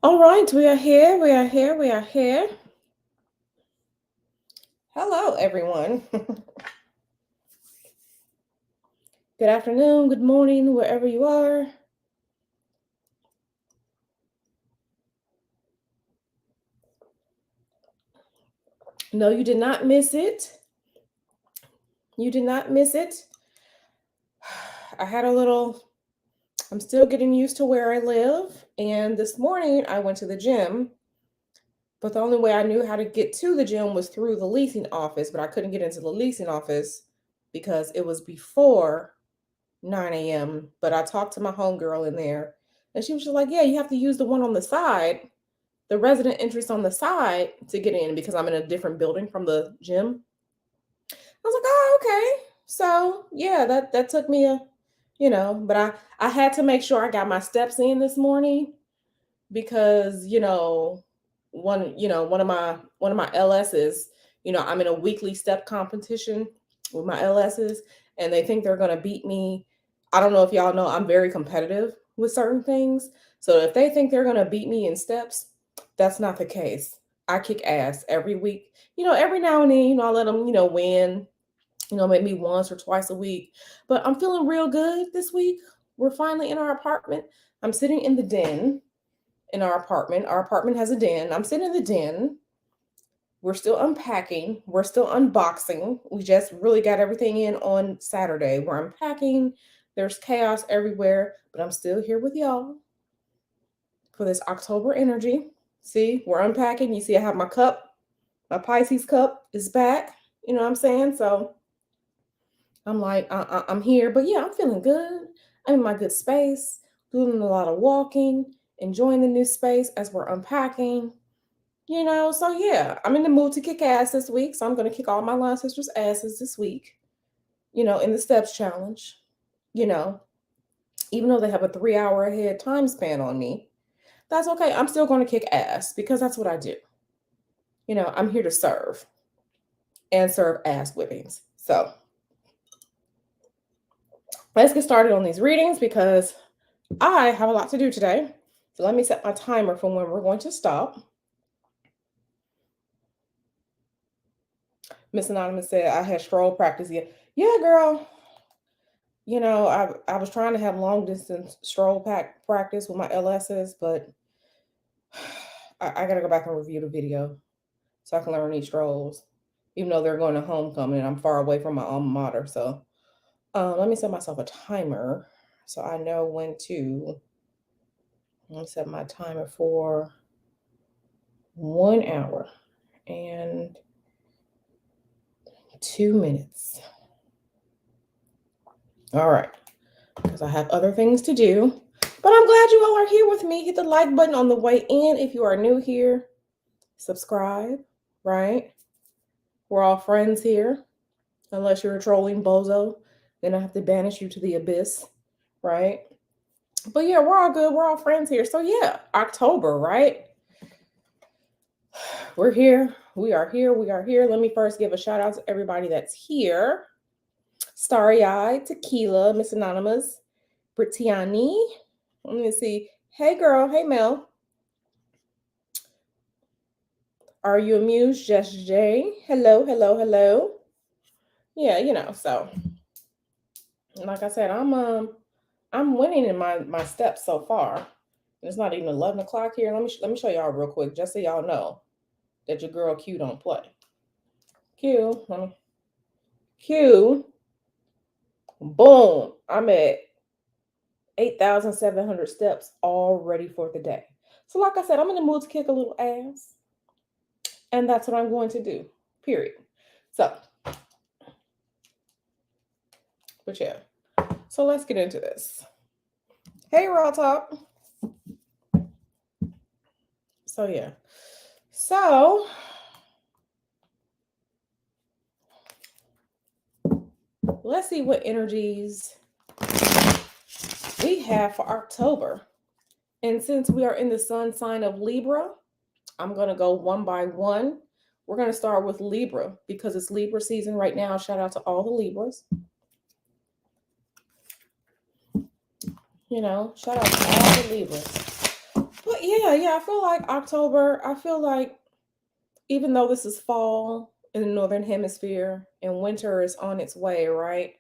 All right, we are here. We are here. We are here. Hello, everyone. Good afternoon, good morning, wherever you are. No, you did not miss it. You did not miss it. I'm still getting used to where I live. And this morning I went to the gym, but the only way I knew how to get to the gym was through the leasing office, but I couldn't get into the leasing office because it was before 9 a.m. But I talked to my homegirl in there, and she was just like, yeah, you have to use the one on the side, the resident entrance on the side to get in because I'm in a different building from the gym. I was like, oh, okay. So yeah, that took me but I had to make sure I got my steps in this morning because one of my LSs, I'm in a weekly step competition with my LSs, and they think they're gonna beat me. I don't know if y'all know I'm very competitive with certain things. So if they think they're gonna beat me in steps, that's not the case. I kick ass every week. Every now and then, I let them, win, maybe once or twice a week. But I'm feeling real good this week. We're finally in our apartment. I'm sitting in the den in our apartment. Our apartment has a den. I'm sitting in the den. We're still unpacking. We're still unboxing. We just really got everything in on Saturday. We're unpacking. There's chaos everywhere, but I'm still here with y'all for this October energy. See, we're unpacking. You see, I have my cup. My Pisces cup is back. You know what I'm saying? So I'm like, I'm here. But yeah, I'm feeling good. I'm in my good space, doing a lot of walking, enjoying the new space as we're unpacking. So yeah, I'm in the mood to kick ass this week. So I'm going to kick all my line sisters' asses this week, in the steps challenge. You know, even though they have a 3 hour ahead time span on me, that's okay. I'm still going to kick ass because that's what I do. I'm here to serve and serve ass whippings. So let's get started on these readings because I have a lot to do today. So let me set my timer for when we're going to stop. Miss Anonymous said I had stroll practice yet. Yeah, girl. I was trying to have long distance stroll practice with my LSs, but I gotta go back and review the video so I can learn these strolls. Even though they're going to homecoming, I'm far away from my alma mater. So let me set myself a timer so I know when to. Let me set my timer for 1 hour and 2 minutes. All right, because I have other things to do. But I'm glad you all are here with me. Hit the like button on the way in if you are new here. Subscribe, right? We're all friends here. Unless you're a trolling bozo, then I have to banish you to the abyss, right? But yeah, we're all good. We're all friends here. So yeah, October, right? We're here. We are here. We are here. Let me first give a shout out to everybody that's here. Starry Eye, Tequila, Miss Anonymous, Brittany. Let me see. Hey girl. Hey Mel. Are you amused? Just Jay. Hello, hello, hello. Yeah, so like I said, I'm winning in my steps so far. It's not even 11 o'clock here. Let me show y'all real quick, just so y'all know that your girl Q don't play. Q, Q, boom. I'm at 8,700 steps already for the day. So like I said, I'm in the mood to kick a little ass. And that's what I'm going to do. Period. So, but yeah. So let's get into this. Hey, Raw Talk. So yeah. So let's see what energies we have for October. And since we are in the sun sign of Libra, I'm going to go one by one. We're going to start with Libra because it's Libra season right now. Shout out to all the Libras. Shout out to all the Libras. But Yeah. I feel like October, I feel like even though this is fall in the northern hemisphere and winter is on its way, right?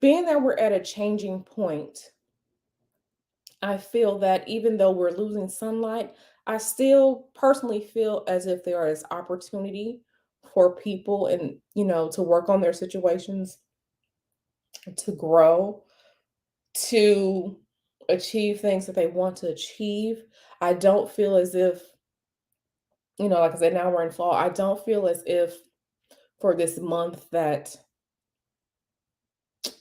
Being that we're at a changing point, I feel that even though we're losing sunlight, I still personally feel as if there is opportunity for people and, to work on their situations, to grow, to achieve things that they want to achieve. I don't feel as if, like I said, now we're in fall. I don't feel as if for this month that,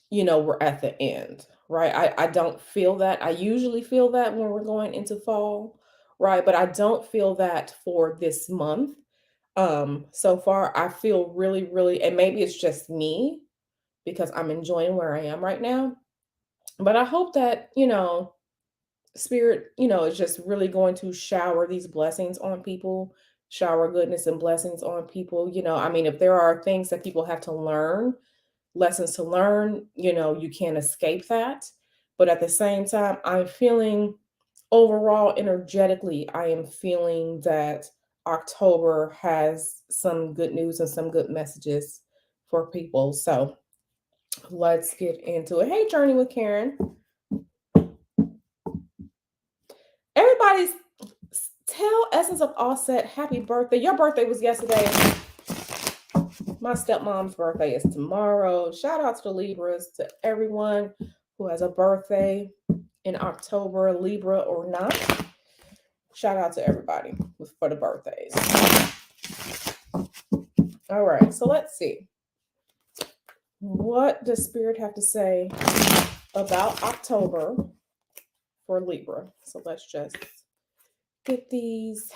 we're at the end, right? I don't feel that. I usually feel that when we're going into fall, right? But I don't feel that for this month. So far, I feel really, really, and maybe it's just me because I'm enjoying where I am right now. But I hope that, Spirit, is just really going to shower these blessings on people, shower goodness and blessings on people. I mean, if there are things that people have to learn, lessons to learn, you can't escape that. But at the same time, I'm feeling overall energetically, I am feeling that October has some good news and some good messages for people. So let's get into it. Hey, Journey with Karen. Everybody's tell Essence of Offset happy birthday. Your birthday was yesterday. My stepmom's birthday is tomorrow. Shout out to the Libras, to everyone who has a birthday in October, Libra or not. Shout out to everybody for the birthdays. All right, so let's see. What does Spirit have to say about October for Libra? So let's just get these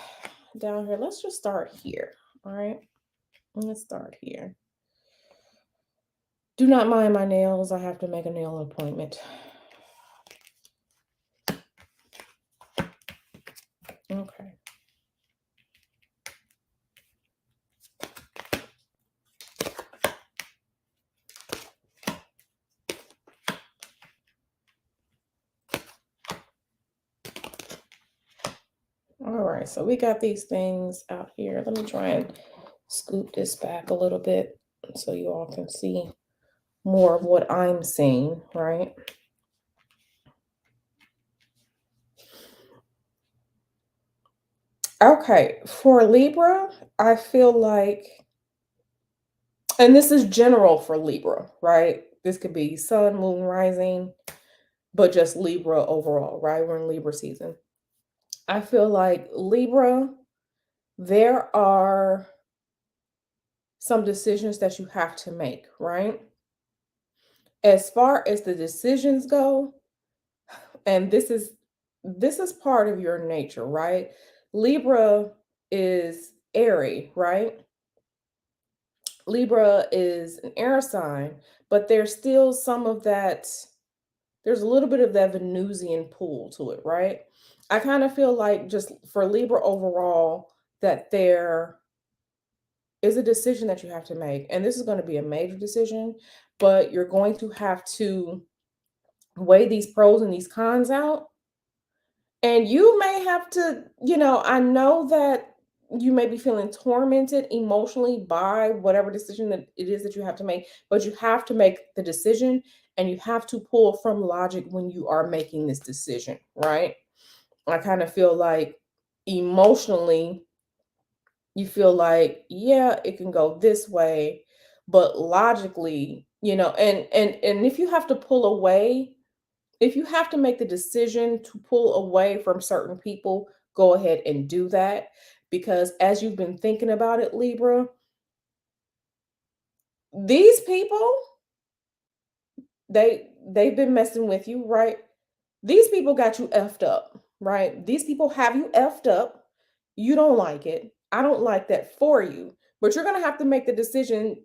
down here. Let's just start here. All right, let's start here. Do not mind my nails. I have to make a nail appointment. Okay. All right, so we got these things out here. Let me try and scoop this back a little bit so you all can see more of what I'm seeing, right? Okay, for Libra, I feel like, and this is general for Libra, right? This could be sun, moon, rising, but just Libra overall, right? We're in Libra season. I feel like Libra, there are some decisions that you have to make, right? As far as the decisions go, and this is part of your nature, right? Libra is airy, right? Libra is an air sign, but there's still some of that, there's a little bit of that Venusian pull to it, right? I kind of feel like just for Libra overall, that there is a decision that you have to make. And this is going to be a major decision, but you're going to have to weigh these pros and these cons out. And you may have to, I know that you may be feeling tormented emotionally by whatever decision that it is that you have to make, but you have to make the decision and you have to pull from logic when you are making this decision, right? I kind of feel like emotionally, you feel like, yeah, it can go this way, but logically, and if you have to pull away, if you have to make the decision to pull away from certain people, go ahead and do that. Because as you've been thinking about it, Libra, these people, they've been messing with you, right? These people got you effed up, right? These people have you effed up. You don't like it. I don't like that for you. But you're gonna have to make the decision,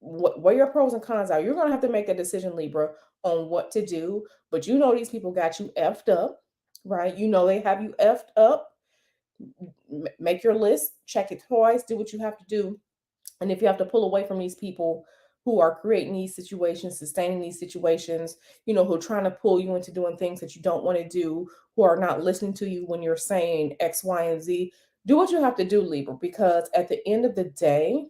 what your pros and cons are. You're gonna have to make a decision, Libra, on what to do. But these people got you effed up, right? They have you effed up. Make your list, check it twice, do what you have to do. And if you have to pull away from these people, who are creating these situations, sustaining these situations, who are trying to pull you into doing things that you don't want to do, who are not listening to you when you're saying X, Y, and Z. Do what you have to do, Libra, because at the end of the day,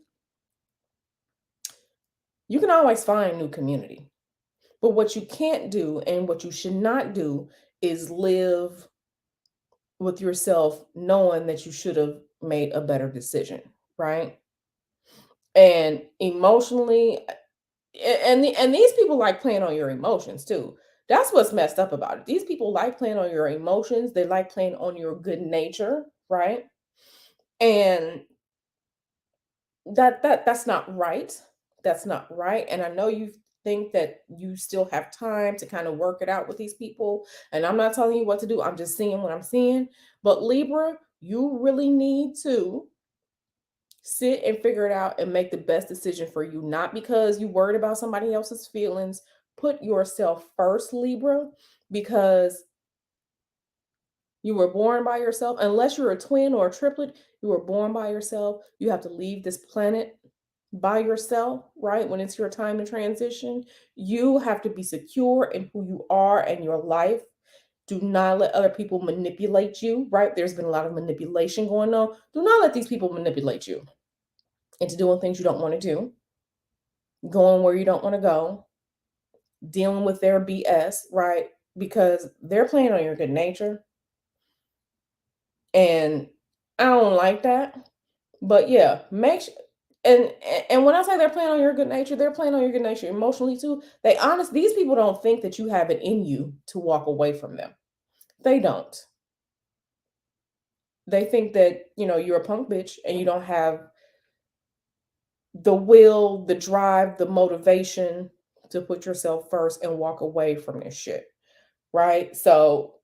you can always find new community. But what you can't do and what you should not do is live with yourself knowing that you should have made a better decision, right? And emotionally, and these people like playing on your emotions too. That's what's messed up about it. These people like playing on your emotions. They like playing on your good nature, right? And that's not right. That's not right. And I know you think that you still have time to kind of work it out with these people. And I'm not telling you what to do. I'm just seeing what I'm seeing. But Libra, you really need to sit and figure it out and make the best decision for you, not because you worried about somebody else's feelings. Put yourself first, Libra, because you were born by yourself. Unless you're a twin or a triplet, you were born by yourself. You have to leave this planet by yourself, right? When it's your time to transition, you have to be secure in who you are and your life. Do not let other people manipulate you, right? There's been a lot of manipulation going on. Do not let these people manipulate you into doing things you don't want to do, going where you don't want to go, dealing with their BS, right? Because they're playing on your good nature. And I don't like that. But yeah, make sure, and when I say they're playing on your good nature, they're playing on your good nature emotionally too. These people don't think that you have it in you to walk away from them. They don't. They think that, you're a punk bitch and you don't have the will, the drive, the motivation to put yourself first and walk away from this shit. Right? So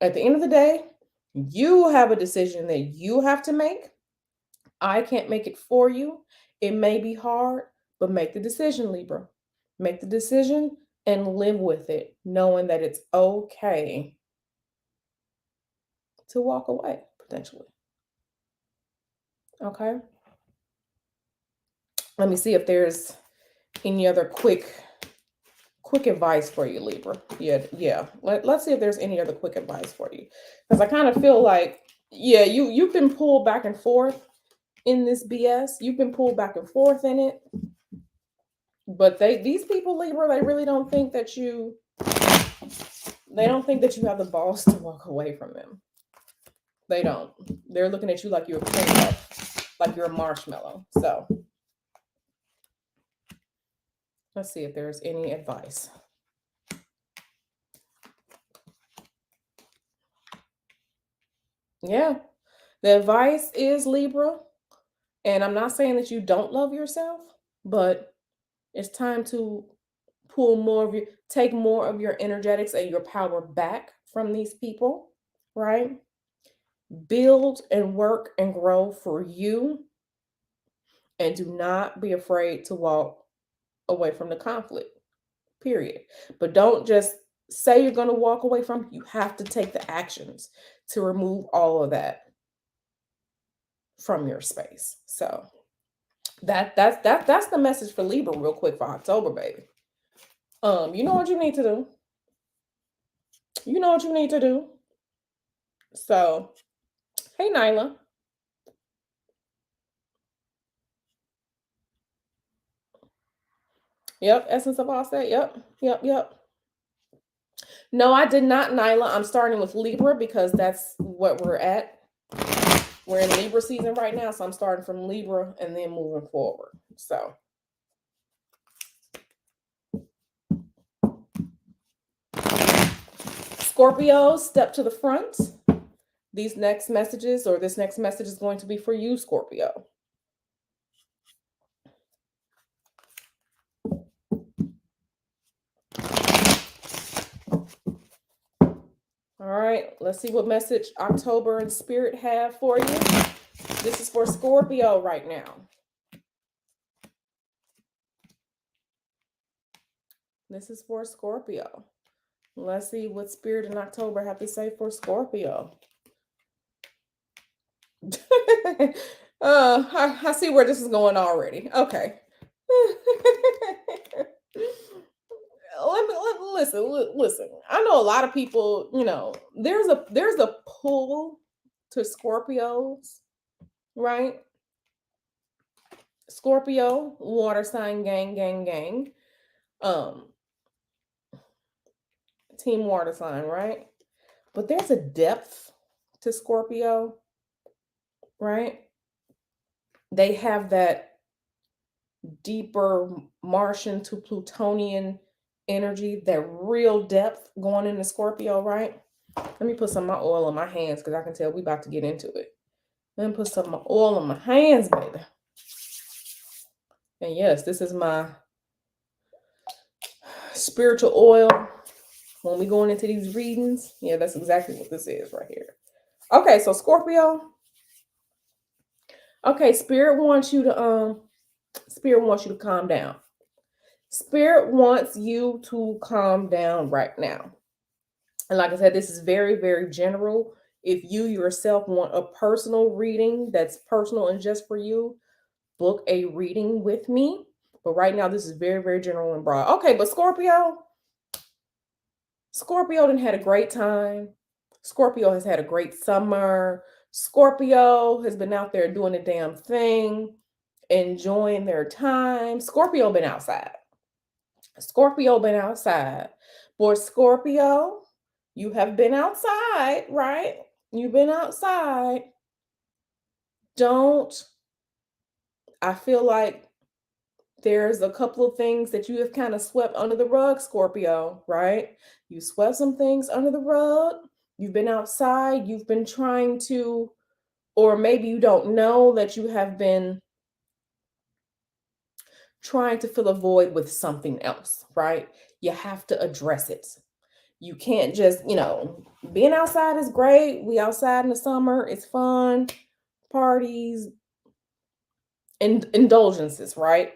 at the end of the day, you have a decision that you have to make. I can't make it for you. It may be hard, but make the decision, Libra. Make the decision and live with it, knowing that it's okay to walk away potentially. Okay. Let me see if there's any other quick advice for you, Libra. Yeah. Let's see if there's any other quick advice for you. Because I kind of feel like, yeah, you've been pulled back and forth in this BS. You've been pulled back and forth in it. But these people, Libra, they really don't think that you have the balls to walk away from them. They don't. They're looking at you like you're a peanut, like you're a marshmallow. So let's see if there's any advice. Yeah. The advice is, Libra, and I'm not saying that you don't love yourself, but it's time to take more of your energetics and your power back from these people, right? Build and work and grow for you, and do not be afraid to walk away from the conflict, period. But don't just say you're going to walk away from it. You have to take the actions to remove all of that from your space. So that's the message for Libra real quick for October, baby. You know what you need to do. You know what you need to do. So, hey, Nyla. Yep, essence of all set. Yep. No, I did not, Nyla. I'm starting with Libra because that's what we're at. We're in Libra season right now, so I'm starting from Libra and then moving forward. So, Scorpio, step to the front. This next message is going to be for you, Scorpio. All right, let's see what message October and Spirit have for you. This is for Scorpio right now. This is for Scorpio. Let's see what Spirit in October have to say for Scorpio. I see where this is going already. Okay. listen. I know a lot of people, there's a pull to Scorpios, right? Scorpio, water sign, gang, gang, gang. Um, team water sign, right? But there's a depth to Scorpio, right? They have that deeper Martian to Plutonian energy, that real depth going into Scorpio, right? Let me put some of my oil on my hands because I can tell we about to get into it. Let me put some of my oil on my hands, baby. And yes, this is my spiritual oil. When we going into these readings, yeah, that's exactly what this is right here. Okay, so Scorpio. Okay, Spirit wants you to calm down. Spirit wants you to calm down right now. And like I said, this is very, very general. If you yourself want a personal reading that's personal and just for you, book a reading with me. But right now, this is very, very general and broad. Okay, but Scorpio done had a great time. Scorpio has had a great summer. Scorpio has been out there doing the damn thing, enjoying their time. Scorpio been outside. Boy, Scorpio, you have been outside, right? You've been outside. I feel like there's a couple of things that you have kind of swept under the rug, Scorpio, right? You swept some things under the rug. You've been outside. You've been trying to, or maybe you don't know that you have been trying to fill a void with something else, right? You have to address it. You can't just, being outside is great. We outside in the summer. It's fun, parties, and indulgences, right?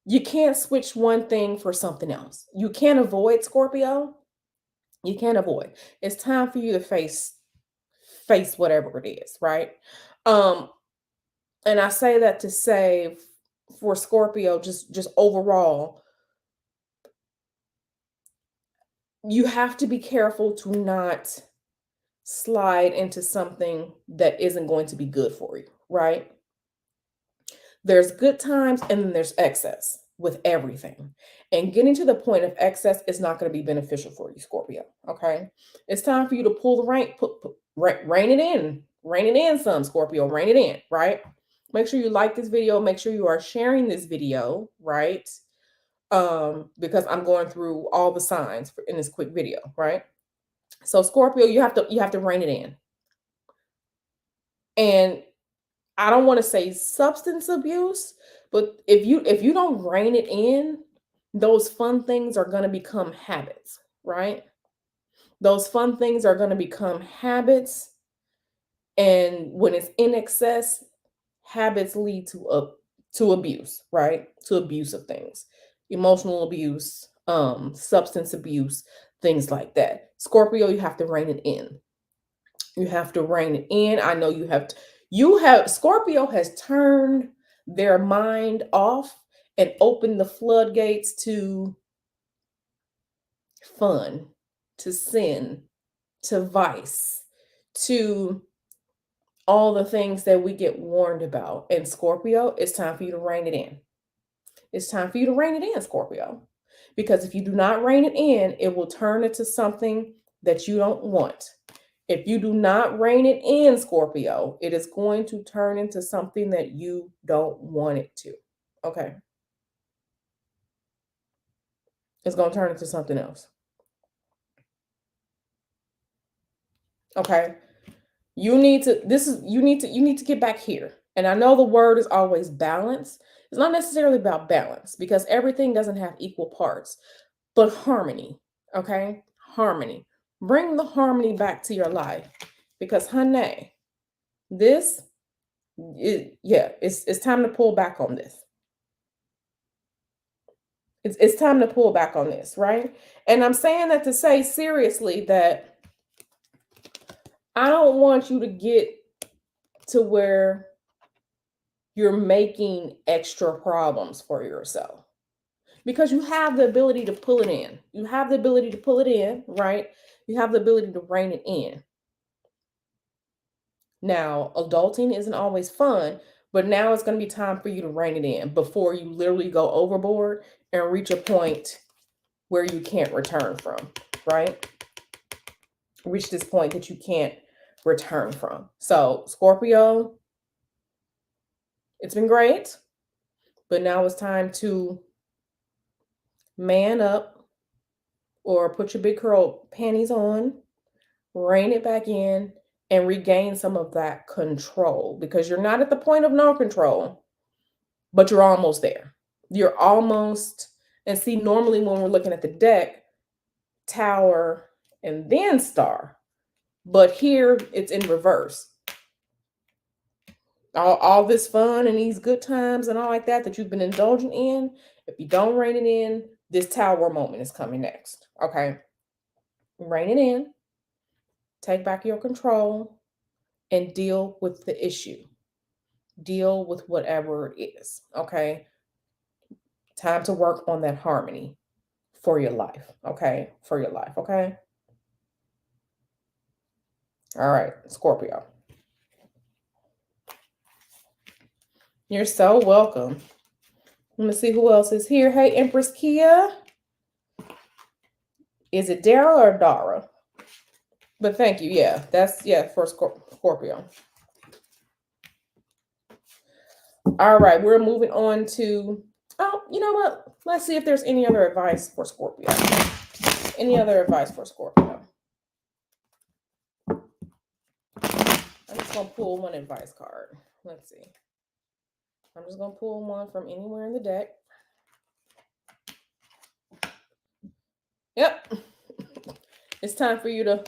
You can't switch one thing for something else. You can't avoid, Scorpio. You can't avoid. It's time for you to face whatever it is, right? And I say that to say for Scorpio, just overall, you have to be careful to not slide into something that isn't going to be good for you, right? There's good times and then there's excess with everything. And getting to the point of excess is not going to be beneficial for you, Scorpio. Okay. It's time for you to pull the rein it in. Rein it in some, Scorpio. Rein it in, right? Make sure you like this video. Make sure you are sharing this video, right? Because I'm going through all the signs in this quick video, right? So Scorpio, you have to rein it in. And I don't want to say substance abuse, but if you don't rein it in, those fun things are going to become habits, right? Those fun things are going to become habits, and when it's in excess, habits lead to abuse, right? To abuse of things, emotional abuse, substance abuse, things like that. Scorpio, you have to rein it in. You have to rein it in. I know Scorpio has turned their mind off and opened the floodgates to fun, to sin, to vice, to all the things that we get warned about. And Scorpio, it's time for you to rein it in. It's time for you to rein it in, Scorpio. Because if you do not rein it in, it will turn into something that you don't want. If you do not rein it in, Scorpio, it is going to turn into something that you don't want it to. Okay. It's going to turn into something else. Okay. You need to get back here. And I know the word is always balance. It's not necessarily about balance because everything doesn't have equal parts, but harmony. Okay. Harmony. Bring the harmony back to your life because, honey, it's time to pull back on this. It's time to pull back on this, right? And I'm saying that to say seriously that I don't want you to get to where you're making extra problems for yourself. because you have the ability to pull it in. You have the ability to pull it in, right? You have the ability to rein it in. Now, adulting isn't always fun, but now it's going to be time for you to rein it in before you literally go overboard and reach a point where you can't return from, right? Reach this point that you can't return from. So, Scorpio, it's been great, but now it's time to man up or put your big curl panties on, rein it back in, and regain some of that control, because you're not at the point of no control, but you're almost there. You're almost, and see, normally when we're looking at the deck, Tower and then Star, but here it's in reverse. All this fun and these good times and all like that you've been indulging in, if you don't rein it in, this Tower moment is coming next. Okay, rein it in, take back your control, and deal with the issue. Deal with whatever it is. Okay, time to work on that harmony for your life. Okay, for your life. Okay. All right, Scorpio. You're so welcome. Let me see who else is here. Hey, Empress Kia. Is it Dara or Dara? But thank you. Yeah, that's, yeah, for Scorpio. All right, we're moving on to, oh, you know what? Let's see if there's any other advice for Scorpio. Any other advice for Scorpio? I'm just going to pull one advice card. Let's see. I'm just going to pull one from anywhere in the deck. Yep. It's time for you to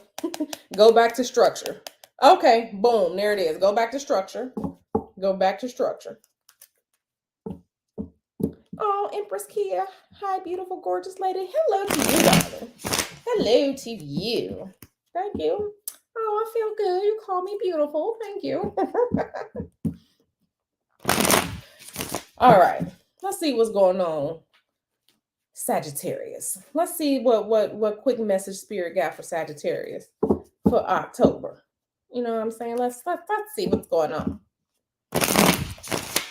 go back to structure. Okay, boom, there it is. Go back to structure. Go back to structure. Oh, Empress Kia. Hi, beautiful, gorgeous lady. Hello to you, darling. Hello to you. Thank you. Oh, I feel good. You call me beautiful. Thank you. All right. Let's see what's going on. Sagittarius. Let's see what quick message Spirit got for Sagittarius for October. You know what I'm saying? Let's see what's going on.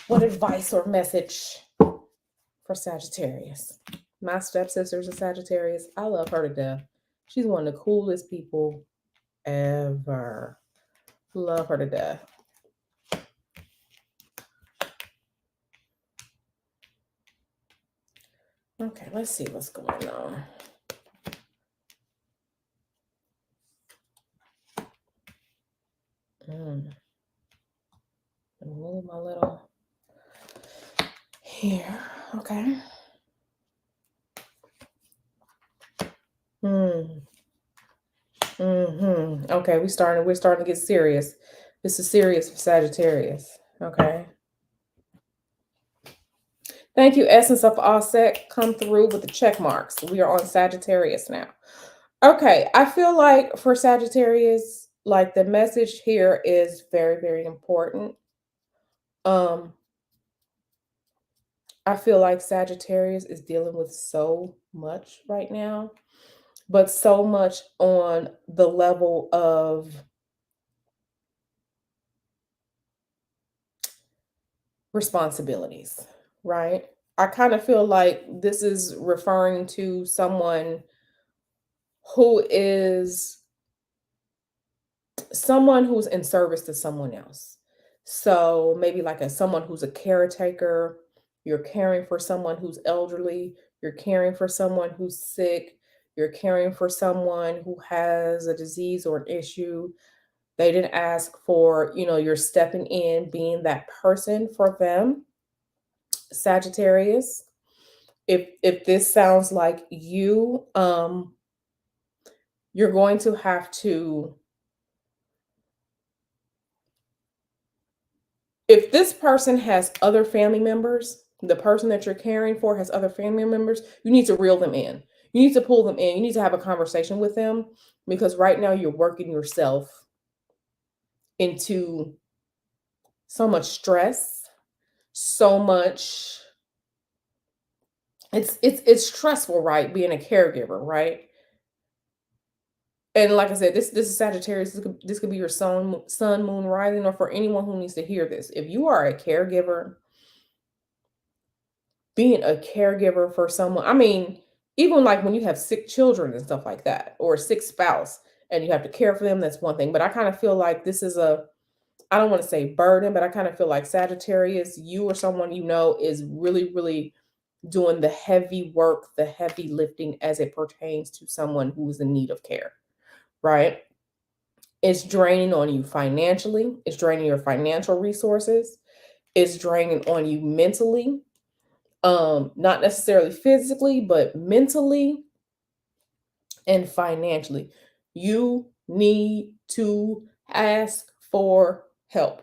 What advice or message for Sagittarius? My stepsister's a Sagittarius. I love her to death. She's one of the coolest people ever. Love her to death. Okay, let's see what's going on. Move my little here. Okay. Okay, we're starting to get serious. This is serious for Sagittarius. Okay. Thank you, Essence of Offset. Come through with the check marks. We are on Sagittarius now. Okay, I feel like for Sagittarius, like the message here is very, very important. I feel like Sagittarius is dealing with so much right now, but so much on the level of responsibilities, right? I kind of feel like this is referring to someone who is someone who's in service to someone else. So maybe like someone who's a caretaker, you're caring for someone who's elderly, you're caring for someone who's sick, you're caring for someone who has a disease or an issue. They didn't ask for, you're stepping in, being that person for them. Sagittarius, if this sounds like you, you're going to have to, if this person has other family members, the person that you're caring for has other family members, you need to reel them in. You need to pull them in. You need to have a conversation with them, because right now you're working yourself into so much stress, so much It's stressful, right? Being a caregiver, right? And like I said, this is Sagittarius. This could be your sun, moon, rising, or for anyone who needs to hear this. If you are a caregiver, being a caregiver for someone, I mean, even like when you have sick children and stuff like that, or a sick spouse, and you have to care for them, that's one thing. But I kind of feel like this is I don't want to say burden, but I kind of feel like Sagittarius, you or someone you know is really, really doing the heavy work, the heavy lifting as it pertains to someone who is in need of care, right? It's draining on you financially, it's draining your financial resources, it's draining on you mentally, not necessarily physically, but mentally and financially. You need to ask for help.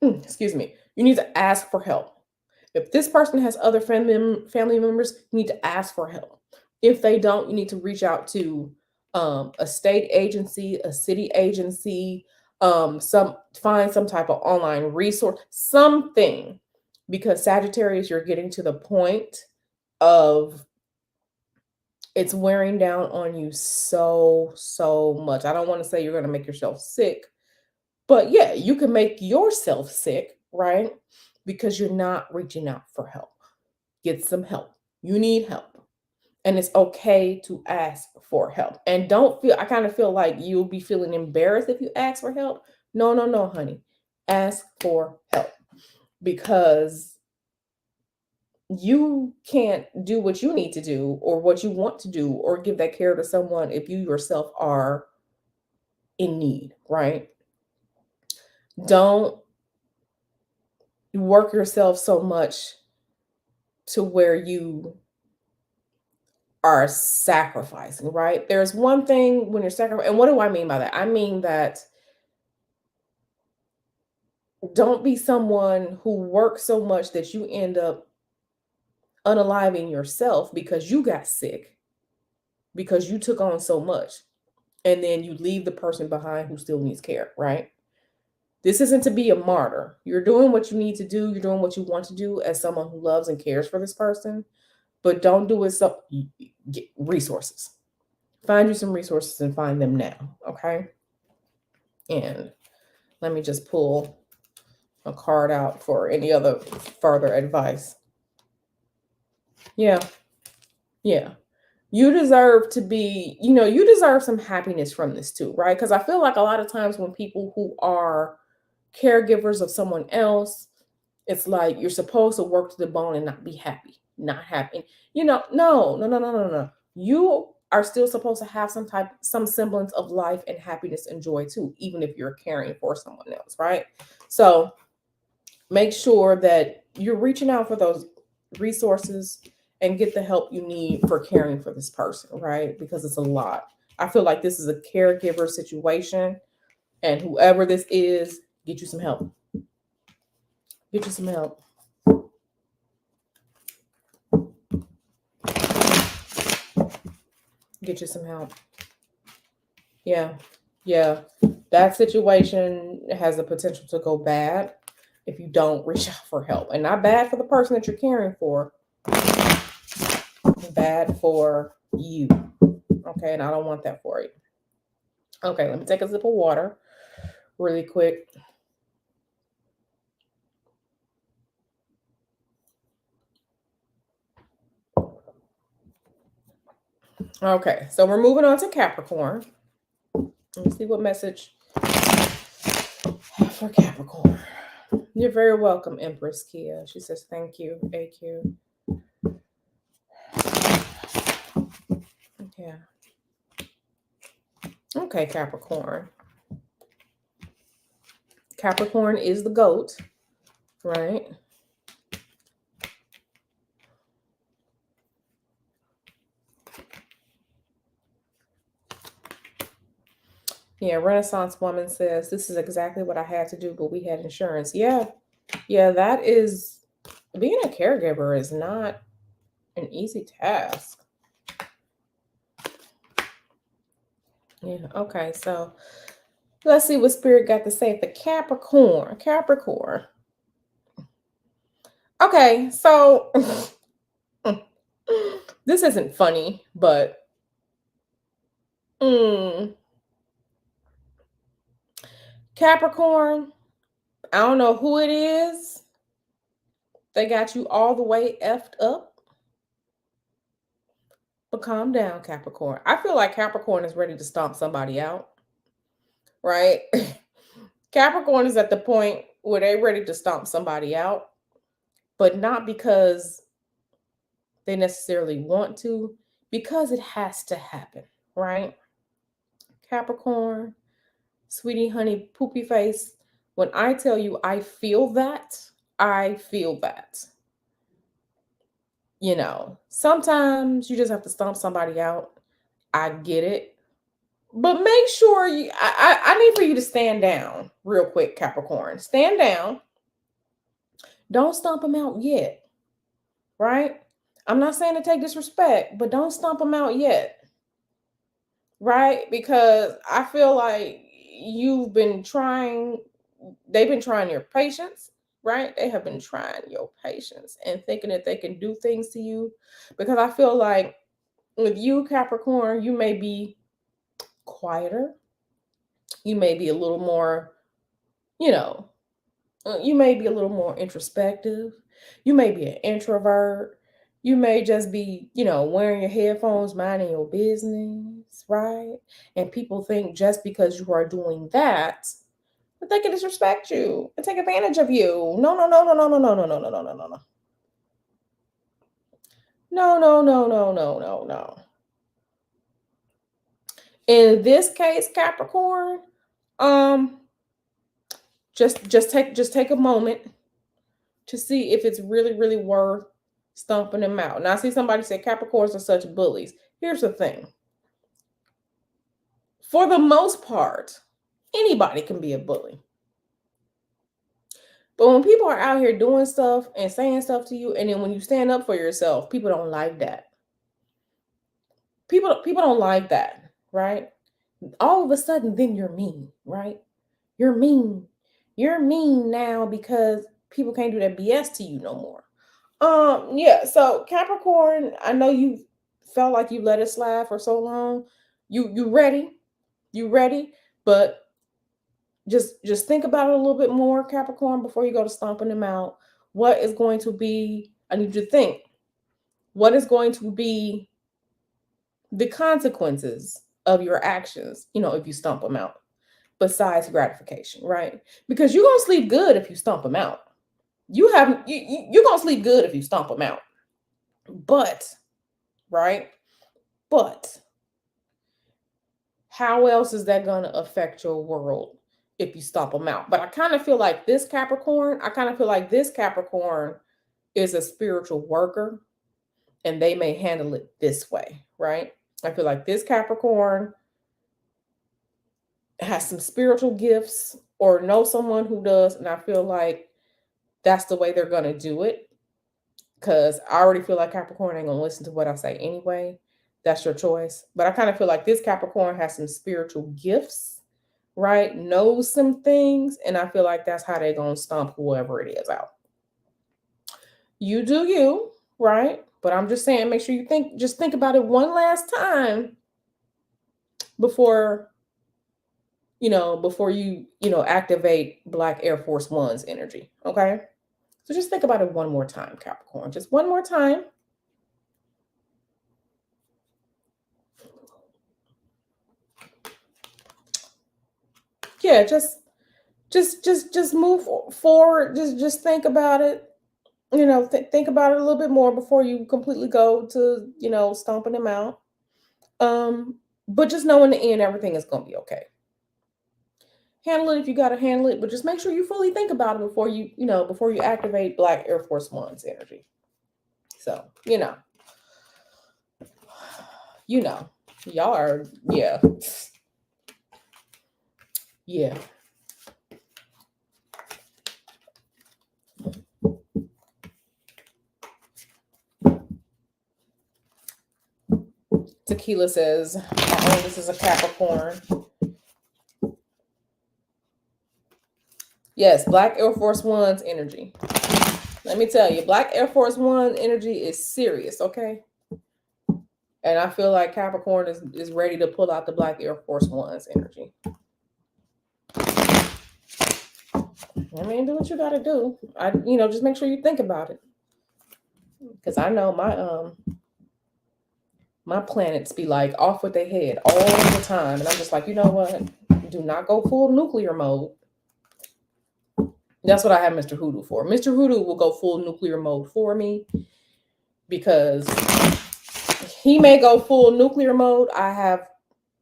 Excuse me. You need to ask for help. If this person has other family members, you need to ask for help. If they don't, you need to reach out to a state agency, a city agency, find some type of online resource, something, because Sagittarius, you're getting to the point of it's wearing down on you so much. I don't want to say you're going to make yourself sick, but yeah, you can make yourself sick, right? Because you're not reaching out for help. Get some help. You need help. And it's okay to ask for help. And don't feel, I kind of feel like you'll be feeling embarrassed if you ask for help. No, no, no, honey. Ask for help because you can't do what you need to do or what you want to do or give that care to someone if you yourself are in need, right? Don't work yourself so much to where you are sacrificing, right? There's one thing when you're sacrificing, and what do I mean by that? I mean that don't be someone who works so much that you end up unaliving yourself because you got sick, because you took on so much, and then you leave the person behind who still needs care, right? This isn't to be a martyr. You're doing what you need to do. You're doing what you want to do as someone who loves and cares for this person, but don't do it so get resources. Find you some resources and find them now, okay? And let me just pull a card out for any other further advice. Yeah. Yeah. You deserve to be, you deserve some happiness from this too, right? Because I feel like a lot of times when people who are caregivers of someone else, it's like you're supposed to work to the bone and not be happy, not happy. No, no, no, no, no, no, no. You are still supposed to have some semblance of life and happiness and joy too, even if you're caring for someone else, right? So make sure that you're reaching out for those resources and get the help you need for caring for this person, right? Because it's a lot. I feel like this is a caregiver situation, and whoever this is, get you some help. Get you some help. Get you some help. Yeah. Yeah. That situation has the potential to go bad if you don't reach out for help. And not bad for the person that you're caring for, bad for you. Okay. And I don't want that for you. Okay. Let me take a sip of water really quick. Okay. So we're moving on to Capricorn. Let's see what message for Capricorn. You're very welcome, Empress Kia. She says, thank you, AQ. Yeah. Okay, Capricorn. Capricorn is the goat, right? Yeah, Renaissance Woman says, this is exactly what I had to do, but we had insurance. Yeah, that is, being a caregiver is not an easy task. Yeah, okay, so let's see what Spirit got to say for Capricorn. Okay, so this isn't funny, but Capricorn, I don't know who it is. They got you all the way effed up. But calm down, Capricorn. I feel like Capricorn is ready to stomp somebody out, right? Capricorn is at the point where they're ready to stomp somebody out, but not because they necessarily want to, because it has to happen, right? Capricorn, sweetie, honey, poopy face. When I tell you I feel that, I feel that. You know, sometimes you just have to stomp somebody out. I get it. But make sure I need for you to stand down real quick, Capricorn. Stand down. Don't stomp them out yet, right? I'm not saying to take disrespect, but don't stomp them out yet, right? Because I feel like they've been trying your patience, right? They have been trying your patience and thinking that they can do things to you. Because I feel like with you, Capricorn, you may be quieter. You may be a little more, you know, you may be a little more introspective. You may be an introvert. You may just be, wearing your headphones, minding your business, right? And people think just because you are doing that they can disrespect you and take advantage of you. No, no, no, no, no, no, no, no, no, no, no, no, no, no. No, no, no, no, no, no, no. In this case, Capricorn, just take a moment to see if it's really, really worth stomping them out. Now, I see somebody say Capricorns are such bullies. Here's the thing. For the most part, anybody can be a bully. But when people are out here doing stuff and saying stuff to you, and then when you stand up for yourself, people don't like that. People don't like that, right? All of a sudden, then you're mean, right? You're mean. You're mean now because people can't do that BS to you no more. Yeah, so Capricorn, I know you felt like you let it slide for so long. You ready? You ready? But just think about it a little bit more, Capricorn, before you go to stomping them out. What is going to be, I need you to think, what is going to be the consequences of your actions, if you stomp them out, besides gratification, right? Because you're gonna sleep good if you stomp them out. You're gonna sleep good if you stomp them out. But, right? But how else is that gonna affect your world if you stomp them out? But I kind of feel like this Capricorn is a spiritual worker and they may handle it this way, right? I feel like this Capricorn has some spiritual gifts or know someone who does, and I feel like that's the way they're going to do it, because I already feel like Capricorn ain't going to listen to what I say anyway. That's your choice. But I kind of feel like this Capricorn has some spiritual gifts, right? Knows some things, and I feel like that's how they're going to stomp whoever it is out. You do you, right? But I'm just saying, make sure you think about it one last time before you activate Black Air Force One's energy. Okay. So just think about it one more time, Capricorn. Just one more time. Yeah, just move forward. Just think about it. Think about it a little bit more before you completely go to, stomping them out. But just know in the end, everything is going to be okay. Handle it if you got to handle it, but just make sure you fully think about it before you activate Black Air Force One's energy. So, y'all are, yeah. Yeah. Tequila says, oh, this is a Capricorn. Yes, Black Air Force One's energy. Let me tell you, Black Air Force One energy is serious, okay? And I feel like Capricorn is ready to pull out the Black Air Force One's energy. I mean, do what you got to do. Just make sure you think about it. Because I know my planets be like off with their head all the time. And I'm just like, you know what? Do not go full nuclear mode. That's what I have Mr. Hoodoo for. Mr. Hoodoo will go full nuclear mode for me because he may go full nuclear mode. I have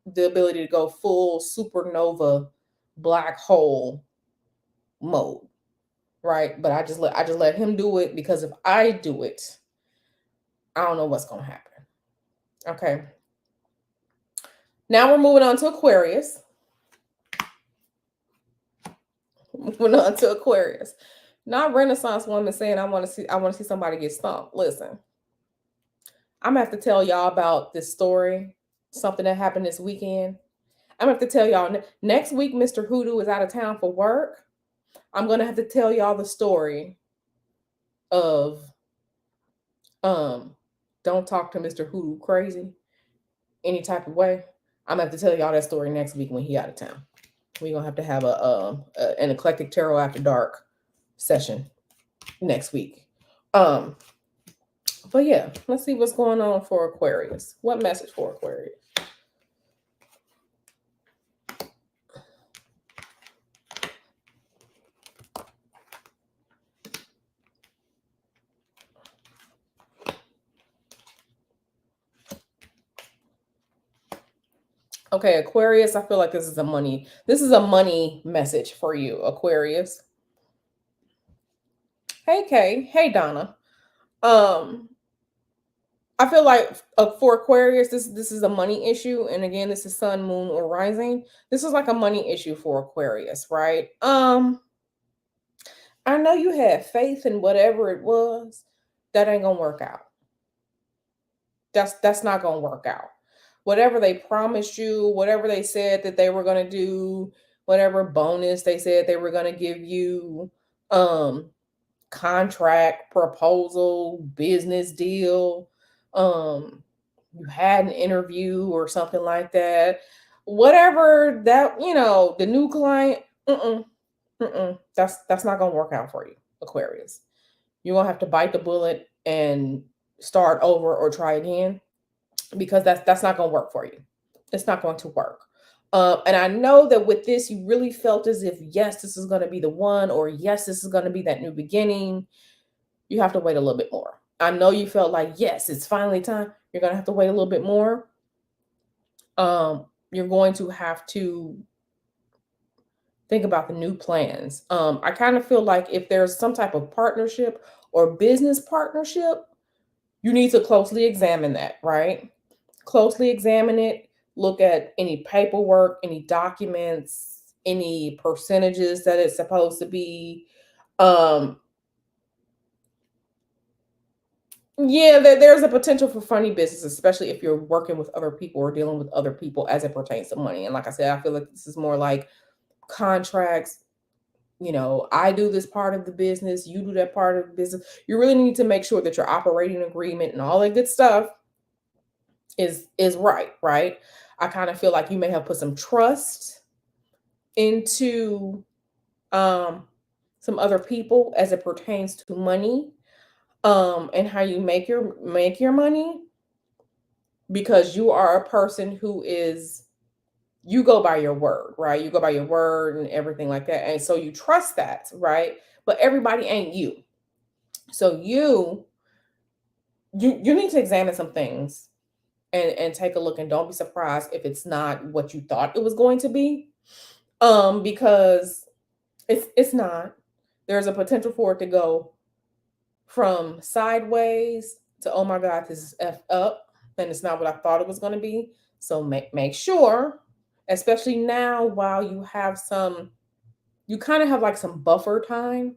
the ability to go full supernova black hole mode, right? But I just let him do it, because if I do it, I don't know what's going to happen. Okay. Now we're moving on to Aquarius. Moving on to Aquarius. Not Renaissance woman saying I want to see somebody get stomped. Listen, I'm gonna have to tell y'all about this story, something that happened this weekend. I'm gonna have to tell y'all next week. Mr. Hoodoo is out of town for work. I'm gonna have to tell y'all the story of don't talk to Mr. Hoodoo crazy any type of way. I'm gonna have to tell y'all that story next week when he out of town. We're gonna have to have an Eclectic Tarot After Dark session next week. But yeah, let's see what's going on for Aquarius. What message for Aquarius? Okay, Aquarius, I feel like this is a money message for you, Aquarius. Hey Kay, hey Donna. I feel like for Aquarius, this is a money issue, and again, this is Sun, Moon, or Rising. This is like a money issue for Aquarius, right? I know you had faith in whatever it was. That ain't gonna work out. That's not gonna work out. Whatever they promised you, whatever they said that they were gonna do, whatever bonus they said they were gonna give you, contract, proposal, business deal, you had an interview or something like that. Whatever that, the new client, that's not gonna work out for you, Aquarius. You're gonna have to bite the bullet and start over or try again, because that's not going to work for you. It's not going to work. And I know that with this, you really felt as if, yes, this is going to be the one, or yes, this is going to be that new beginning. You have to wait a little bit more. I know you felt like, yes, it's finally time. You're going to have to wait a little bit more. You're going to have to think about the new plans. I kind of feel like if there's some type of partnership or business partnership, you need to closely examine that, right? Closely examine it. Look at any paperwork, any documents, any percentages that it's supposed to be. Yeah, there's a potential for funny business, especially if you're working with other people or dealing with other people as it pertains to money. And like I said, I feel like this is more like contracts. I do this part of the business, you do that part of the business. You really need to make sure that your operating agreement and all that good stuff is right? I kind of feel like you may have put some trust into some other people as it pertains to money, and how you make your money, because you are a person who you go by your word, right? You go by your word and everything like that, and so you trust that, right? But everybody ain't you. So you need to examine some things and take a look, and don't be surprised if it's not what you thought it was going to be, because it's not. There's a potential for it to go from sideways to, oh my god, this is effed up, and it's not what I thought it was going to be. So make sure, especially now, while you kind of have like some buffer time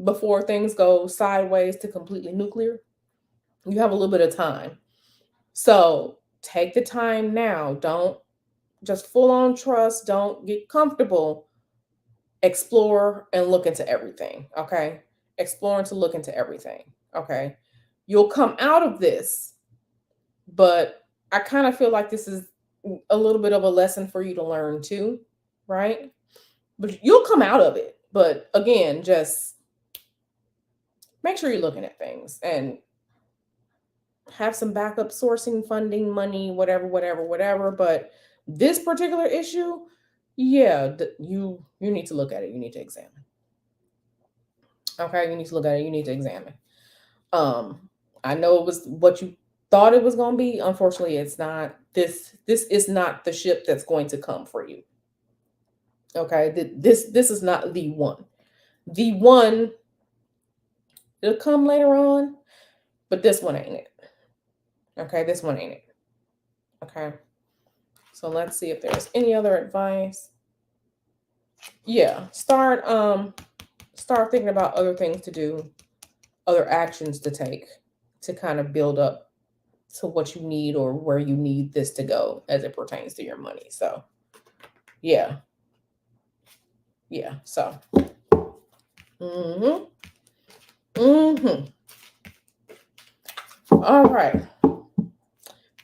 before things go sideways to completely nuclear. You have a little bit of time. So take the time now. Don't just full on trust. Don't get comfortable. Explore and look into everything. Okay. Explore and to look into everything. Okay. You'll come out of this but I kind of feel like this is a little bit of a lesson for you to learn too, right? But you'll come out of it. But again, just make sure you're looking at things and have some backup sourcing, funding, money, whatever, whatever, whatever. But this particular issue, yeah, you need to look at it. You need to examine. Okay, you need to look at it. You need to examine. Um, I know it was what you thought it was going to be. Unfortunately, it's not. This is not the ship that's going to come for you. Okay, this is not the one. The one, it'll come later on, but this one ain't it. Okay, this one ain't it. Okay, so let's see if there's any other advice. Yeah, start thinking about other things to do, other actions to take to kind of build up to what you need or where you need this to go as it pertains to your money. So yeah. Yeah. So mm-hmm. Mm-hmm. All right.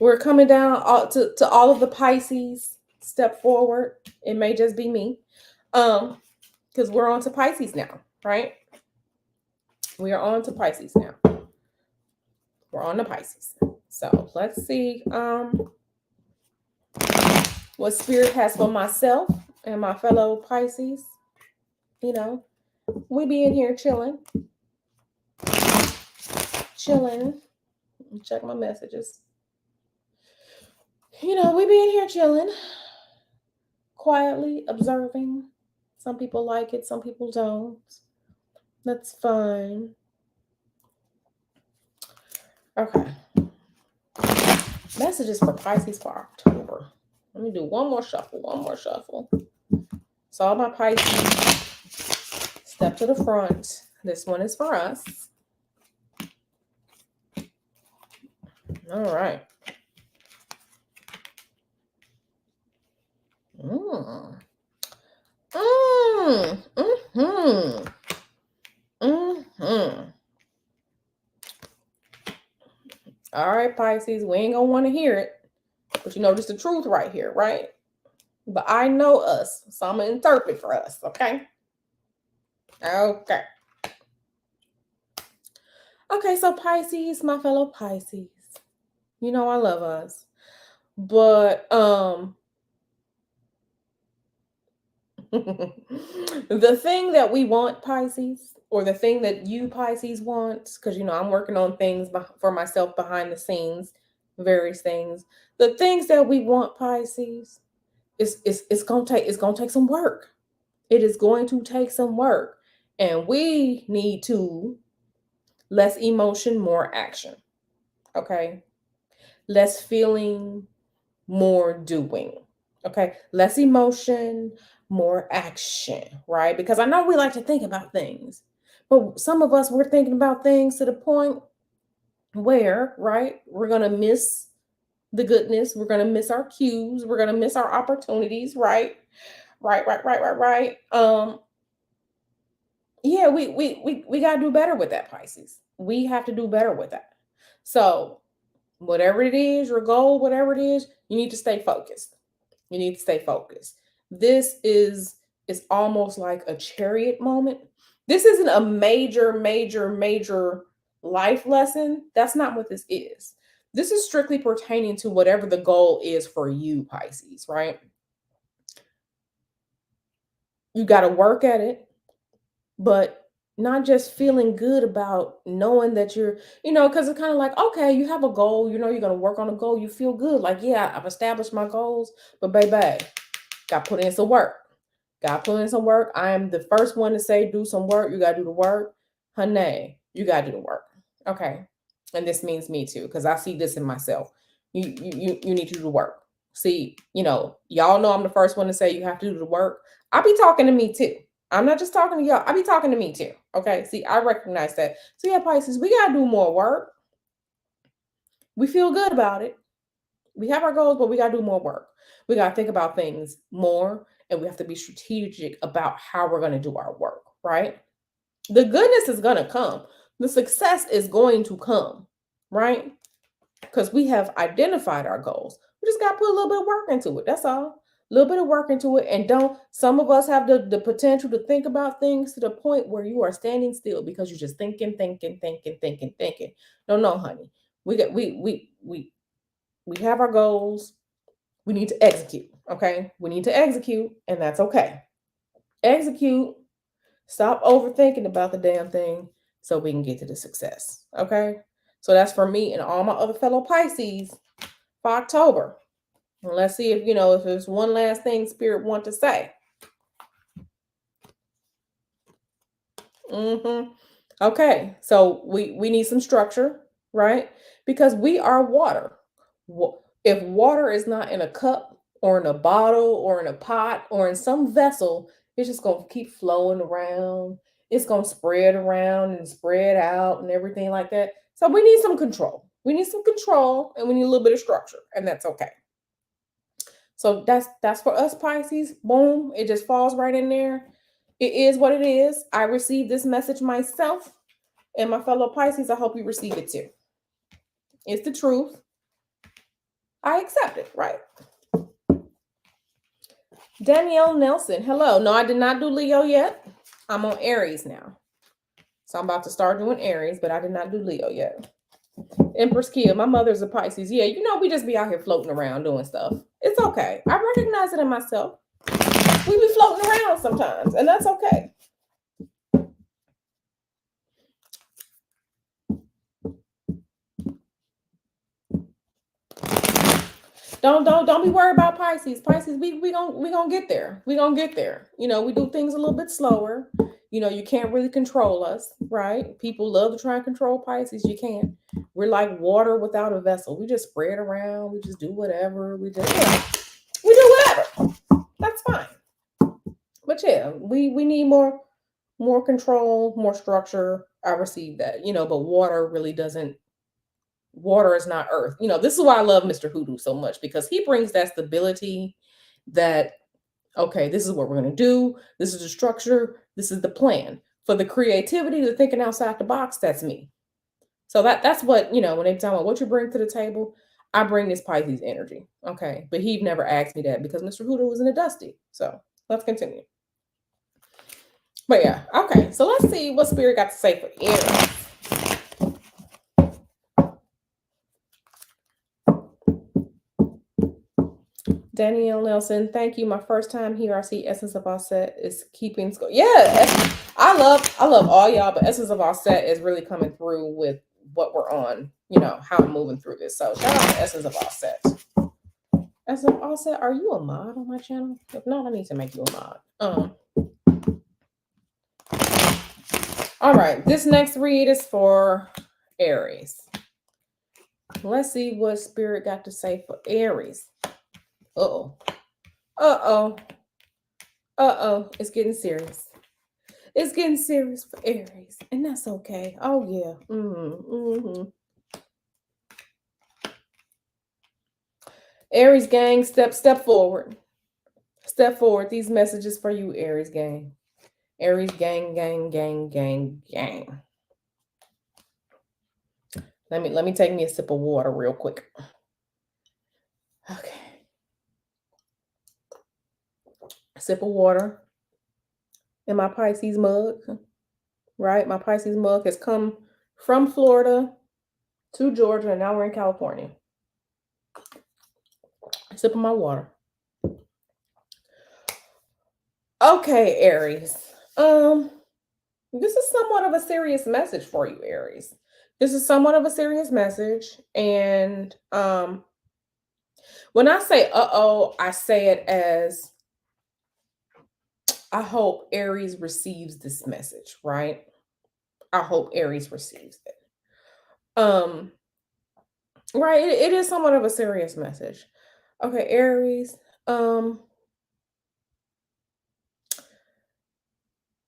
We're coming down to all of the Pisces. Step forward. It may just be me. Because we're on to Pisces now, right? We are on to Pisces now. We're on to Pisces. So let's see what spirit has for myself and my fellow Pisces. You know, we be in here chilling. Check my messages. You know, we be in here chilling, quietly observing. Some people like it, some people don't. That's fine. Okay. Messages for Pisces for October. Let me do one more shuffle. So all my Pisces, step to the front. This one is for us. All right. All right, Pisces, we ain't gonna want to hear it, but you know, this the truth right here, right? But I know us, so I'm gonna interpret for us, okay? Okay. Okay, so Pisces, my fellow Pisces, you know I love us, but the thing that we want, Pisces, or the thing that you Pisces want, because you know I'm working on things for myself behind the scenes, various things. The things that we want, Pisces, it's gonna take some work. It is going to take some work, and we need to less emotion, more action. Okay, less feeling, more doing. Okay, less emotion, more action, right? Because I know we like to think about things, but some of us, we're thinking about things to the point where, right, we're going to miss the goodness, we're going to miss our cues, we're going to miss our opportunities, right? Right. Yeah, we got to do better with that, Pisces. We have to do better with that. So, whatever it is, your goal, whatever it is, you need to stay focused. You need to stay focused. This is almost like a chariot moment. This isn't a major life lesson. That's not what this is. This is strictly pertaining to whatever the goal is for you, Pisces, right? You got to work at it, but not just feeling good about knowing that you're, because it's kind of like, okay, you have a goal, you're going to work on a goal, you feel good. Like, yeah, I've established my goals, but baby, got to put in some work. Got to put in some work. I am the first one to say, do some work. You got to do the work. Honey, you got to do the work. Okay. And this means me too, because I see this in myself. You need to do the work. See, y'all know I'm the first one to say you have to do the work. I be talking to me too. I'm not just talking to y'all. I be talking to me too. Okay. See, I recognize that. So yeah, Pisces, we got to do more work. We feel good about it. We have our goals, but we got to do more work. We got to think about things more, and we have to be strategic about how we're going to do our work, right? The goodness is going to come. The success is going to come, right? because we have identified our goals. We just got to put a little bit of work into it. That's all. A little bit of work into it. And some of us have the potential to think about things to the point where you are standing still because you're just thinking. No, honey. We have our goals. We need to execute. Okay. We need to execute, and that's okay. Execute. Stop overthinking about the damn thing so we can get to the success. Okay. So that's for me and all my other fellow Pisces for October. And let's see if if there's one last thing Spirit want to say. Okay, so we need some structure, right? Because we are water. If water is not in a cup or in a bottle or in a pot or in some vessel, it's just going to keep flowing around. It's going to spread around and spread out and everything like that. So we need some control. We need some control, and we need a little bit of structure, and that's okay. So that's for us Pisces. Boom, it just falls right in there. It is what it is. I received this message myself, and my fellow Pisces, I hope you receive it too. It's the truth. I accept it, right? Danielle Nelson, hello. No, I did not do Leo yet. I'm on Aries now. So I'm about to start doing Aries, but I did not do Leo yet. Empress Kia, my mother's a Pisces. Yeah, we just be out here floating around doing stuff. It's okay. I recognize it in myself. We be floating around sometimes, and that's okay. Don't be worried about Pisces. Pisces, we gonna get there. We gonna get there. We do things a little bit slower. You can't really control us, right? People love to try and control Pisces. You can't. We're like water without a vessel. We just spread around. We just do whatever. We do whatever. That's fine. But yeah, we need more control, more structure. I receive that. But water really doesn't. Water is not earth. This is why I love Mr. Hoodoo so much, because he brings that stability that, okay, this is what we're going to do. This is the structure. This is the plan. For the creativity, the thinking outside the box, that's me. So that's what, when they tell me what you bring to the table, I bring this Pisces energy. Okay. But he never asked me that because Mr. Hoodoo was in a dusty. So let's continue. But yeah, okay. So let's see what Spirit got to say for Aries. Danielle Nelson, thank you. My first time here. I see Essence of Offset is keeping score. Yeah, I love all y'all, but Essence of Offset is really coming through with what we're on. How I'm moving through this. So shout out to Essence of Offset. Essence of Offset, are you a mod on my channel? If not, I need to make you a mod. All right, this next read is for Aries. Let's see what Spirit got to say for Aries. Uh-oh. It's getting serious. It's getting serious for Aries, and that's okay. Oh, yeah. Aries gang, step forward. Step forward. These messages for you, Aries gang. Aries gang. Let me take me a sip of water real quick. Okay. Sip of water in my Pisces mug, right? My Pisces mug has come from Florida to Georgia, and now we're in California. Sip of my water. Okay, Aries. This is somewhat of a serious message for you, Aries. This is somewhat of a serious message, and when I say uh-oh, I say it as I hope Aries receives this message, right? I hope Aries receives it. Right, it is somewhat of a serious message. Okay, Aries.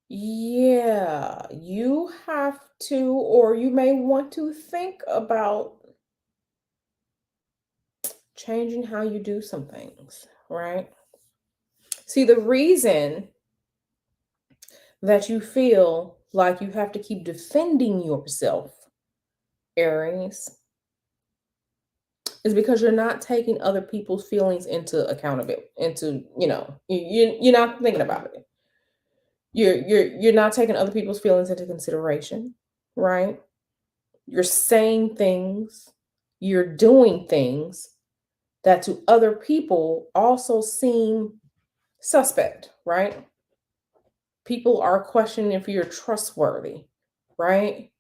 Yeah, you have to, or you may want to think about changing how you do some things, right? See, the reason that you feel like you have to keep defending yourself, Aries, is because you're not taking other people's feelings into accountability, into, you're not thinking about it. You're not taking other people's feelings into consideration, right? You're saying things, you're doing things that to other people also seem suspect, right? People are questioning if you're trustworthy, right?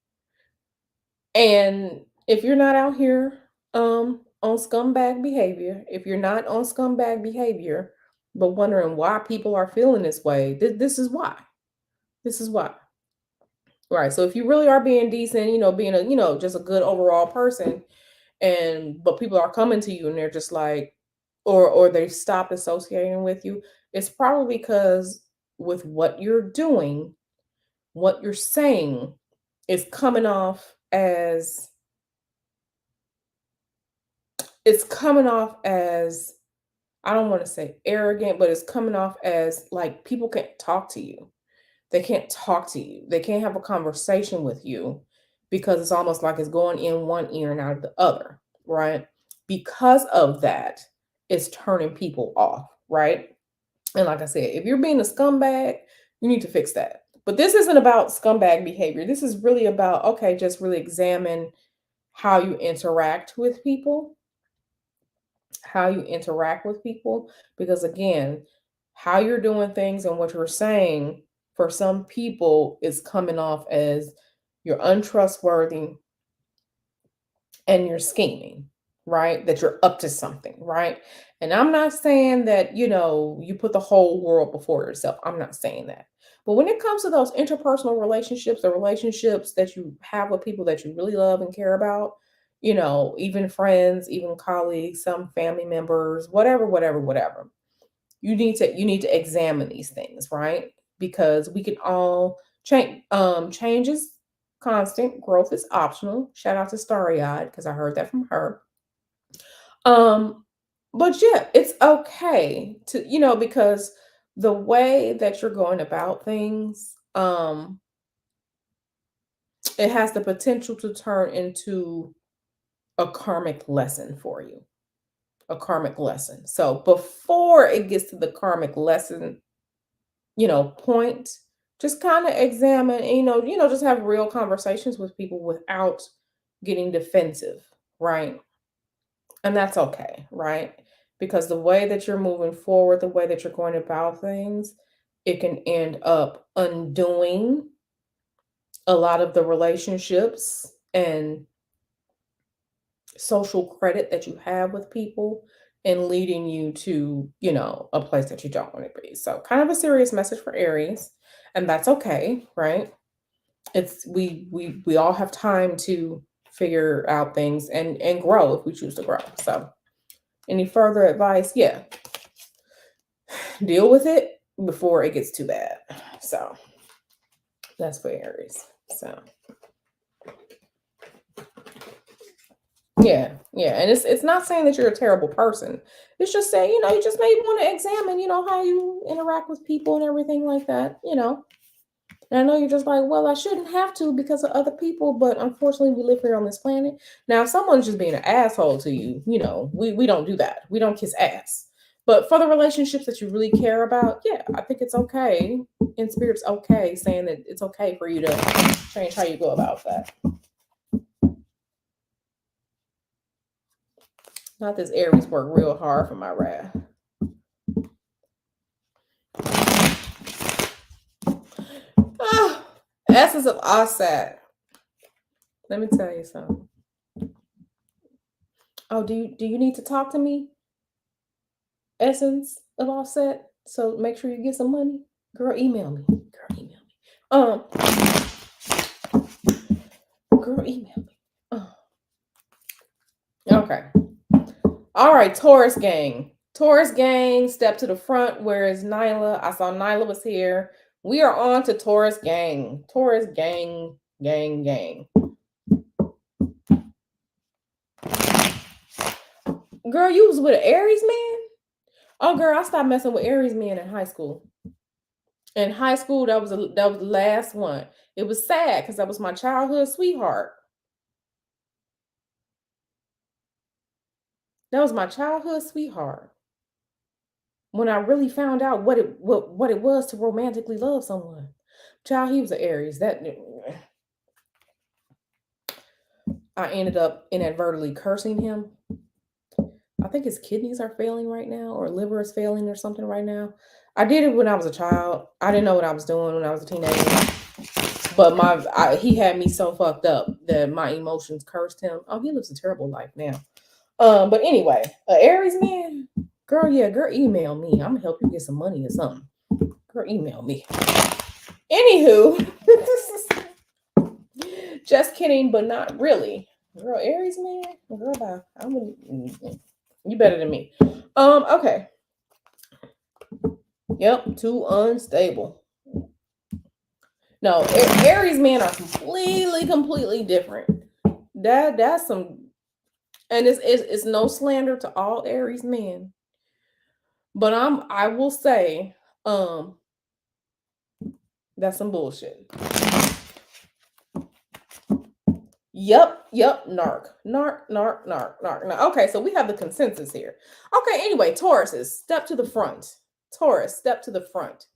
And if you're not out here on scumbag behavior, if you're not on scumbag behavior, but wondering why people are feeling this way, this is why. This is why. Right. So if you really are being decent, being a, just a good overall person, but people are coming to you and they're just like, or they stop associating with you, it's probably because with what you're doing, what you're saying is coming off as it's coming off as, I don't want to say arrogant, but it's coming off as like people can't talk to you. They can't talk to you. They can't have a conversation with you because it's almost like it's going in one ear and out of the other, right? Because of that, it's turning people off, right? And like I said, if you're being a scumbag, you need to fix that. But this isn't about scumbag behavior. This is really about, okay, just really examine how you interact with people, because again, how you're doing things and what you're saying for some people is coming off as you're untrustworthy and you're scheming, right? That you're up to something, right? And I'm not saying that, you put the whole world before yourself. I'm not saying that. But when it comes to those interpersonal relationships, the relationships that you have with people that you really love and care about, even friends, even colleagues, some family members, whatever, whatever, whatever. You need to examine these things, right? Because we can all change. Change is constant, growth is optional. Shout out to Starry Eyed because I heard that from her. Um, but yeah, it's okay to, because the way that you're going about things, it has the potential to turn into a karmic lesson for you. A karmic lesson. So before it gets to the karmic lesson, point, just kind of examine, and, just have real conversations with people without getting defensive, right? And that's okay, right? Because the way that you're moving forward, the way that you're going about things, it can end up undoing a lot of the relationships and social credit that you have with people and leading you to, a place that you don't want to be. So kind of a serious message for Aries, and that's okay, right? It's we all have time to figure out things and grow if we choose to grow. So any further advice? Yeah. Deal with it before it gets too bad. So that's for Aries. So yeah, and it's not saying that you're a terrible person. It's just saying, you just maybe want to examine, how you interact with people and everything like that. And I know you're just like, well, I shouldn't have to because of other people, but unfortunately, we live here on this planet. Now, if someone's just being an asshole to you, we don't do that. We don't kiss ass. But for the relationships that you really care about, yeah, I think it's okay. In spirit's okay, saying that it's okay for you to change how you go about that. Not this Aries work real hard for my wrath. Essence of Offset. Let me tell you something. Oh, do you need to talk to me? Essence of Offset. So make sure you get some money. Girl, email me. Girl, email me. Okay. All right, Taurus gang. Taurus gang, step to the front. Where is Nyla? I saw Nyla was here. We are on to Taurus gang. Taurus gang, gang, gang. Girl, you was with an Aries man? Oh, girl, I stopped messing with Aries men in high school. In high school, that was the last one. It was sad because that was my childhood sweetheart. That was my childhood sweetheart. When I really found out what it was to romantically love someone. Child, he was an Aries. That I ended up inadvertently cursing him. I think his kidneys are failing right now, or liver is failing, or something right now. I did it when I was a child. I didn't know what I was doing when I was a teenager. But he had me so fucked up that my emotions cursed him. Oh, he lives a terrible life now. But anyway, Aries man, girl, yeah, girl, email me. I'm gonna help you get some money or something. Girl, email me. Anywho, just kidding, but not really. Girl, Aries man, girl, bye. You better than me. Okay. Yep, too unstable. No, Aries men are completely different. That's some, and it's no slander to all Aries men, but I will say, that's some bullshit. Yep, narc. Okay, so we have the consensus here. Okay, anyway, Tauruses, step to the front. Taurus, step to the front.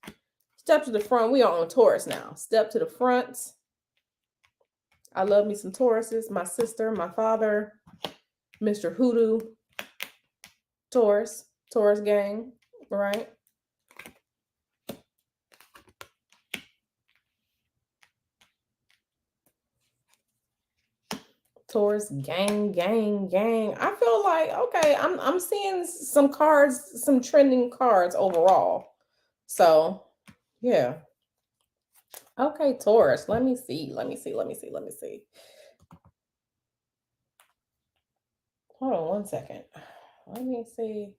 Step to the front. We are on Taurus now. Step to the front. I love me some Tauruses. My sister, my father, Mr. Hoodoo, Taurus gang, right? Taurus gang. I feel like, okay, I'm seeing some cards, some trending cards overall. So yeah. Okay, Taurus. Let me see. Hold on one second. Let me see.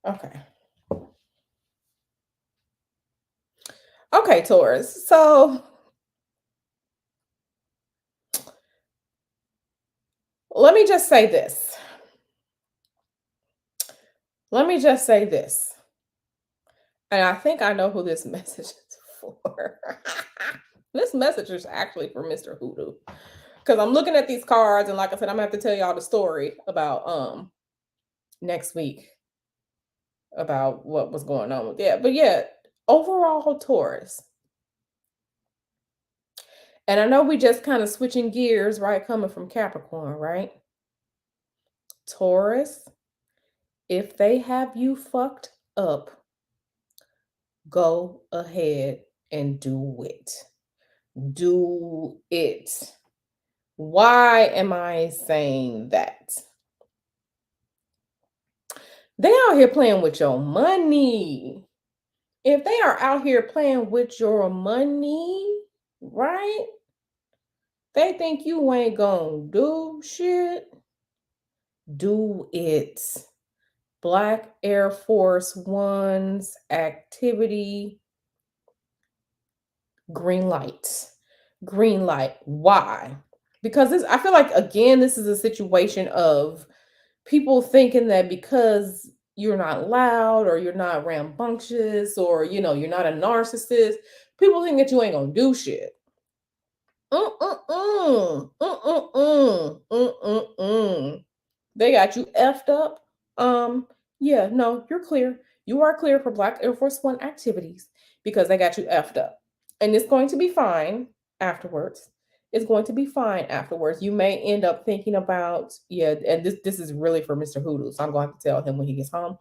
Okay. Okay, Taurus. So let me just say this. And I think I know who this message is for. This message is actually for Mr. Hoodoo. Because I'm looking at these cards, and like I said, I'm gonna have to tell y'all the story about next week about what was going on with that. But yeah, overall Taurus. And I know we just kind of switching gears, right? Coming from Capricorn, right? Taurus, if they have you fucked up, go ahead and do it. Do it. Why am I saying that? They out here playing with your money. If they are out here playing with your money, right? They think you ain't gonna do shit. Do it. Black Air Force One's activity. Green light. Green light. Why? Because this, I feel like, again, this is a situation of people thinking that because you're not loud or you're not rambunctious or you're not a narcissist, people think that you ain't gonna do shit. They got you effed up. Yeah, no, you're clear. You are clear for Black Air Force One activities because they got you effed up. And it's going to be fine afterwards. It's going to be fine afterwards. You may end up thinking about, yeah, and this is really for Mr. Hoodoo, so I'm going to have to tell him when he gets home.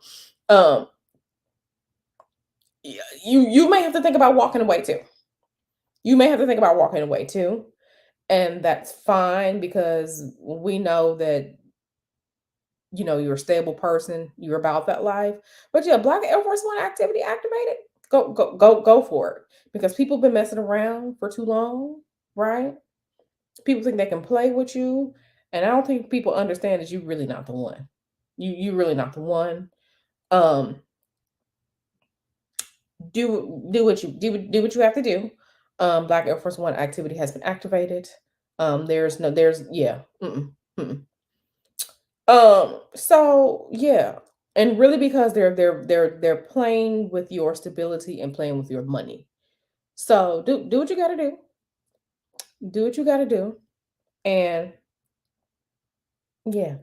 You may have to think about walking away too. And that's fine because we know that you're a stable person, you're about that life. But yeah, Black Air Force One activity activated. Go for it. Because people been messing around for too long, right? People think they can play with you. And I don't think people understand that you're really not the one. You really not the one. Do what you have to do. Black Air Force One activity has been activated. There's yeah. Mm-mm, mm-mm. So yeah, and really because they're playing with your stability and playing with your money. So do what you got to do. Do what you got to do, and yeah,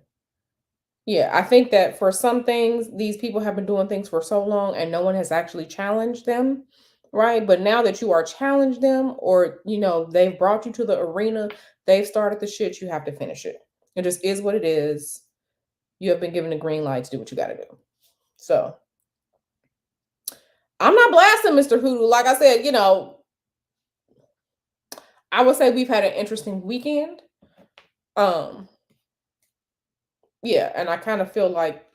Yeah, I think that for some things, these people have been doing things for so long and no one has actually challenged them, right? But now that you are challenged them or, they've brought you to the arena, they've started the shit, you have to finish it. It just is what it is. You have been given the green light to do what you got to do. So I'm not blasting Mr. Hoodoo. Like I said, I would say we've had an interesting weekend. Um, yeah, and I kind of feel like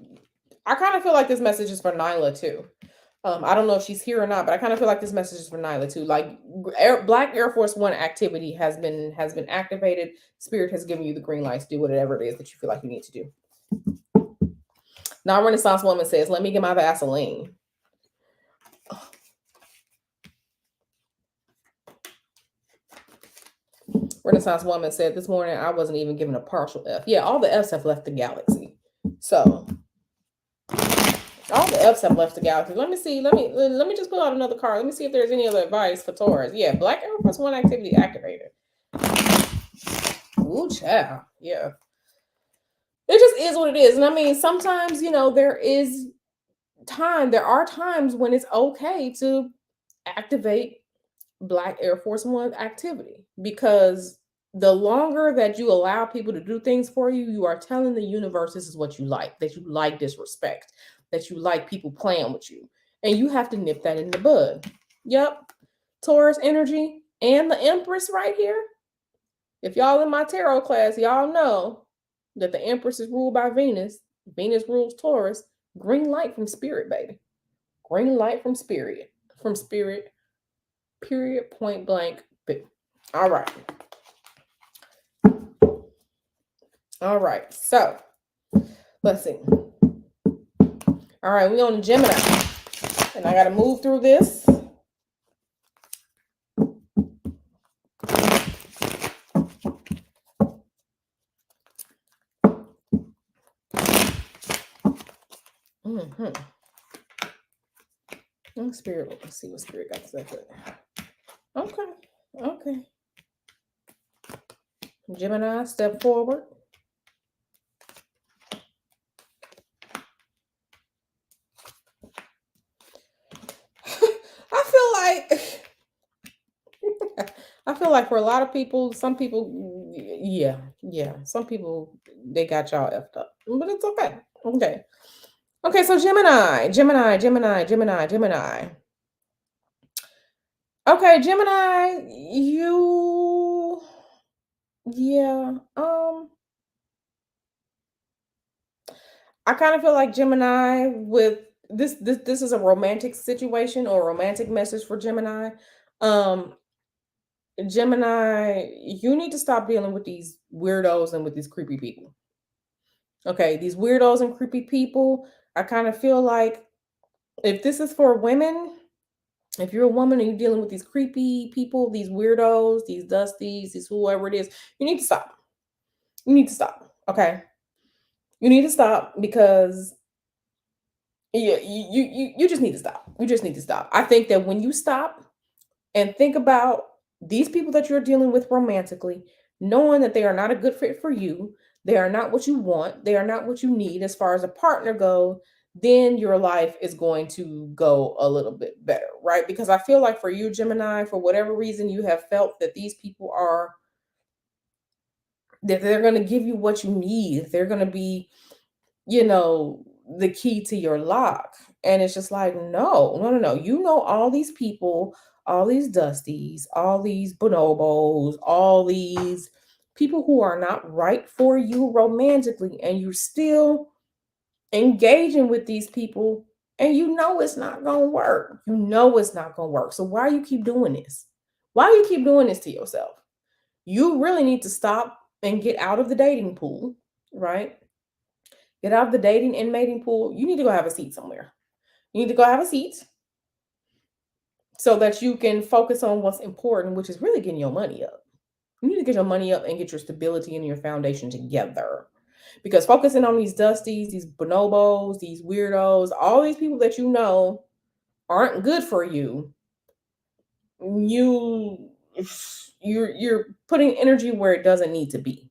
this message is for Nyla too. I don't know if she's here or not, but I kind of feel like this message is for Nyla too. Like Black Air Force One activity has been activated. Spirit has given you the green light to do whatever it is that you feel like you need to do. Now, Renaissance Woman says, "Let me get my Vaseline." Renaissance Woman said, "This morning I wasn't even given a partial F." Yeah, all the Fs have left the galaxy. So all the Fs have left the galaxy. Let me see. Let me just pull out another card. Let me see if there's any other advice for Taurus. Yeah, Black Air Force One activity activated. Ooh, child. Yeah. It just is what it is. And I mean, sometimes, there are times when it's okay to activate Black Air Force One activity because the longer that you allow people to do things for you, you are telling the universe this is what you like, that you like disrespect, that you like people playing with you. And you have to nip that in the bud. Yep. Taurus energy and the Empress right here. If y'all in my tarot class, y'all know that the Empress is ruled by Venus. Venus rules Taurus. Green light from spirit, baby. Green light from spirit. From spirit. Period. Point blank. All right. All right. So let's see. All right, we on Gemini. And I gotta move through this. Mm-hmm. Spirit, let's see what spirit got to say. Okay. Okay. Gemini, step forward. I feel like for a lot of people, some people, yeah, some people they got y'all effed up, but it's okay. Okay. So Gemini. Okay, Gemini, yeah. I kind of feel like Gemini with this is a romantic situation or a romantic message for Gemini. Um, Gemini, you need to stop dealing with these weirdos and with these creepy people. Okay, these weirdos and creepy people. I kind of feel like if this is for women, if you're a woman and you're dealing with these creepy people, these weirdos, these dusties, these whoever it is, you need to stop. You need to stop. Okay. You need to stop because yeah, you just need to stop. You just need to stop. I think that when you stop and think about these people that you're dealing with romantically, knowing that they are not a good fit for you, they are not what you want, they are not what you need as far as a partner goes, then your life is going to go a little bit better, right? Because I feel like for you, Gemini, for whatever reason, you have felt that these people are that they're going to give you what you need. They're going to be the key to your lock. And it's just like, no, no, no, no. You know, all these people, all these dusties, all these bonobos, all these people who are not right for you romantically, and you're still engaging with these people, and you know it's not gonna work. You know it's not gonna work. So why you keep doing this? Why do you keep doing this to yourself? You really need to stop and get out of the dating pool, right? Get out of the dating and mating pool. You need to go have a seat somewhere. You need to go have a seat so that you can focus on what's important, which is really getting your money up. You need to get your money up and get your stability and your foundation together. Because focusing on these dusties, these bonobos, these weirdos, all these people that you know aren't good for you, you you're putting energy where it doesn't need to be.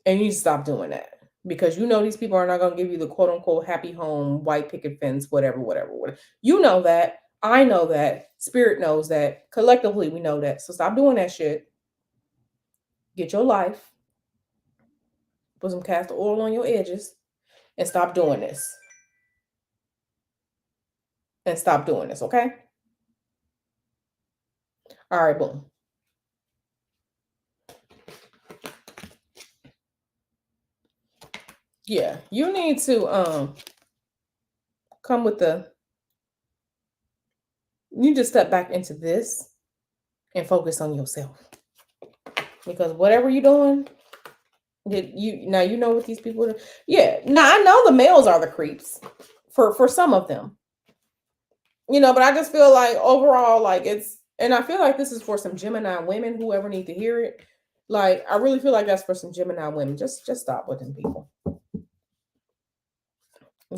And you need to stop doing that. because you know these people are not going to give you the quote unquote happy home, white picket fence, whatever, whatever, whatever. You know that. I know that. Spirit knows that. Collectively, we know that. So stop doing that shit. Get your life. Put some castor oil on your edges and stop doing this. And stop doing this, okay? All right, boom. Yeah, you need to come with you just step back into this and focus on yourself. Because whatever you're doing, you know what these people do. Yeah, now I know the males are the creeps for some of them. But I just feel like overall, like and I feel like this is for some Gemini women, whoever need to hear it. Like, I really feel like that's for some Gemini women. Just stop with them people.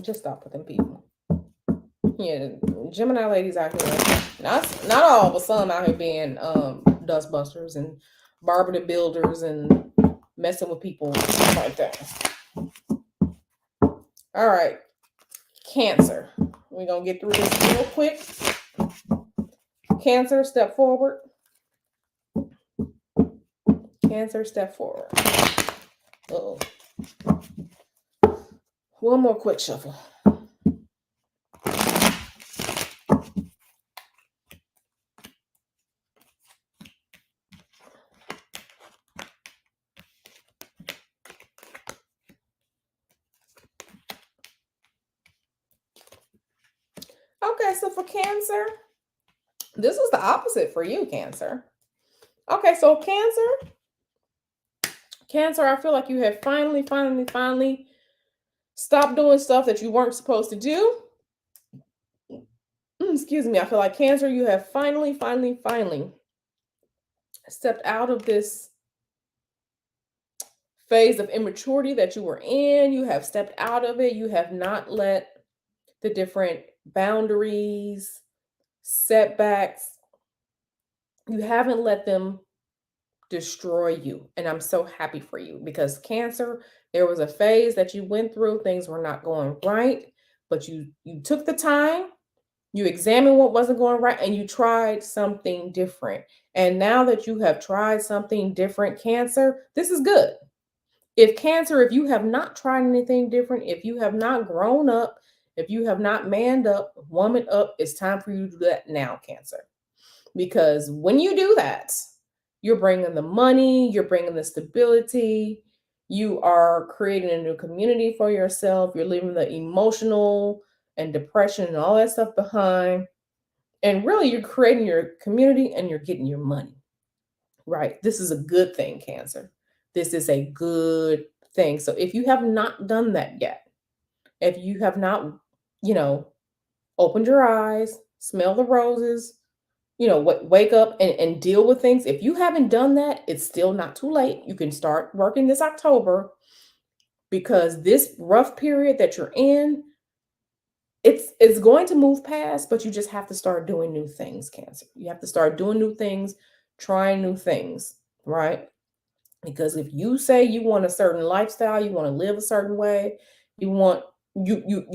Just stop with them people. Yeah, Gemini ladies out here, not all, but some out here being dustbusters and Barbara the Builders and messing with people like that. All right, Cancer. We're gonna get through this real quick. Cancer, step forward. Cancer, step forward. Uh-oh. One more quick shuffle. Okay, so for Cancer, this is the opposite for you, Cancer. Okay, so Cancer, I feel like you have finally stopped doing stuff that you weren't supposed to do. Excuse me. I feel like Cancer, you have finally stepped out of this phase of immaturity that you were in. You have stepped out of it. You have not let the different boundaries, setbacks, you haven't let them destroy you. And I'm so happy for you, because Cancer, there was a phase that you went through, things were not going right, but you took the time, you examined what wasn't going right, and you tried something different. And now that you have tried something different, Cancer, this is good. If you have not tried anything different, if you have not grown up, if you have not manned up, woman up, it's time for you to do that now, Cancer. Because when you do that, you're bringing the money, you're bringing the stability, you are creating a new community for yourself, you're leaving the emotional and depression and all that stuff behind. And really, you're creating your community and you're getting your money. Right? This is a good thing, Cancer. This is a good thing. So if you have not done that yet, if you have not, opened your eyes, smell the roses, wake up and deal with things. If you haven't done that, it's still not too late. You can start working this October, because this rough period that you're in, it's going to move past, but you just have to start doing new things, Cancer. You have to start doing new things, trying new things, right? Because if you say you want a certain lifestyle, you want to live a certain way, you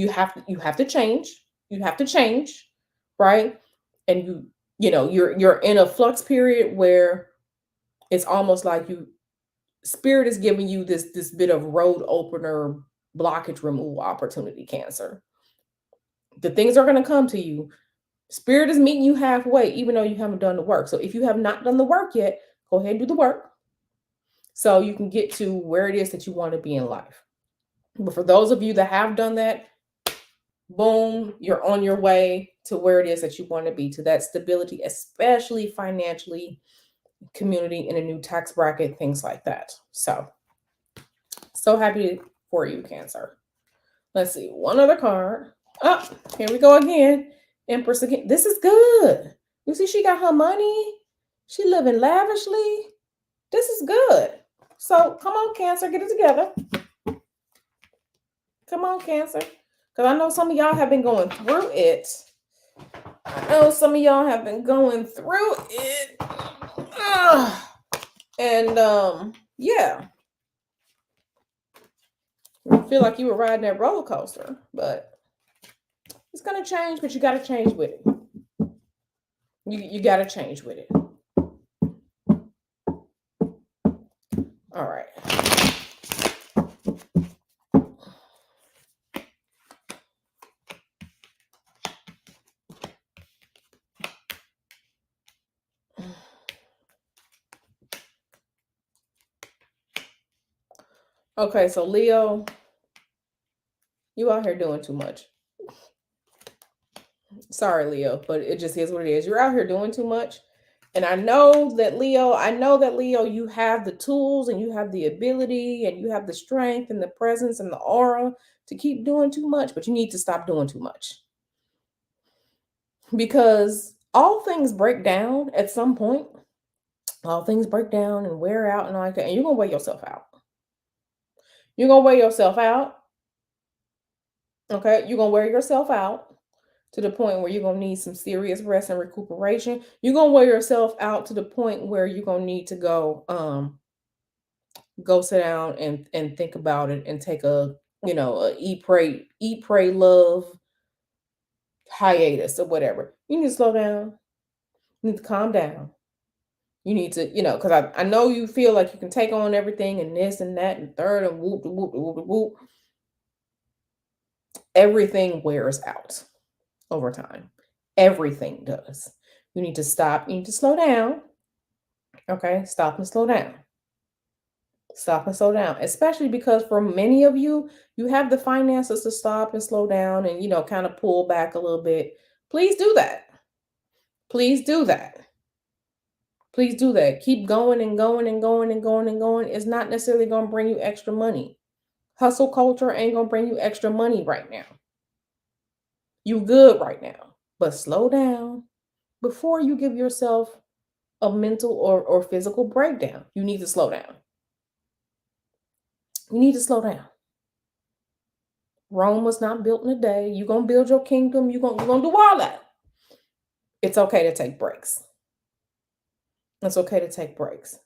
have to change. You have to change, right? And you're in a flux period where it's almost like spirit is giving you this bit of road opener, blockage removal opportunity, Cancer. The things are going to come to you. Spirit is meeting you halfway, even though you haven't done the work. So if you have not done the work yet, go ahead and do the work, so you can get to where it is that you want to be in life. But for those of you that have done that, boom, you're on your way to where it is that you want to be, to that stability, especially financially, community, in a new tax bracket, things like that. So happy for you, Cancer. Let's see, one other card. Oh, here we go again. Empress again. This is good. You see, she got her money. She living lavishly. This is good. So come on, Cancer, get it together. Come on, Cancer. Because I know some of y'all have been going through it. And yeah. You feel like you were riding that roller coaster, but it's going to change, but you got to change with it. You got to change with it. All right. Okay, so Leo, you out here doing too much. Sorry, Leo, but it just is what it is. You're out here doing too much. And I know that Leo, you have the tools and you have the ability and you have the strength and the presence and the aura to keep doing too much, but you need to stop doing too much. Because all things break down at some point. All things break down and wear out and all that, and you're gonna wear yourself out. You're gonna wear yourself out. Okay, you're gonna wear yourself out to the point where you're gonna need some serious rest and recuperation. You're gonna wear yourself out to the point where you're gonna need to go sit down and think about it and take a eat pray love hiatus or whatever. You need to slow down. You need to calm down. You need to, because I know you feel like you can take on everything and this and that and third and whoop de whoop de whoop de whoop. Everything wears out over time. Everything does. You need to stop. You need to slow down. Okay, stop and slow down. Stop and slow down, especially because for many of you, you have the finances to stop and slow down and, kind of pull back a little bit. Please do that. Please do that. Please do that. Keep going and going and going and going and going. It's not necessarily going to bring you extra money. Hustle culture ain't going to bring you extra money right now. You good right now, but slow down before you give yourself a mental or physical breakdown. You need to slow down. You need to slow down. Rome was not built in a day. You're going to build your kingdom. You're going to do all that. It's okay to take breaks. It's okay to take breaks.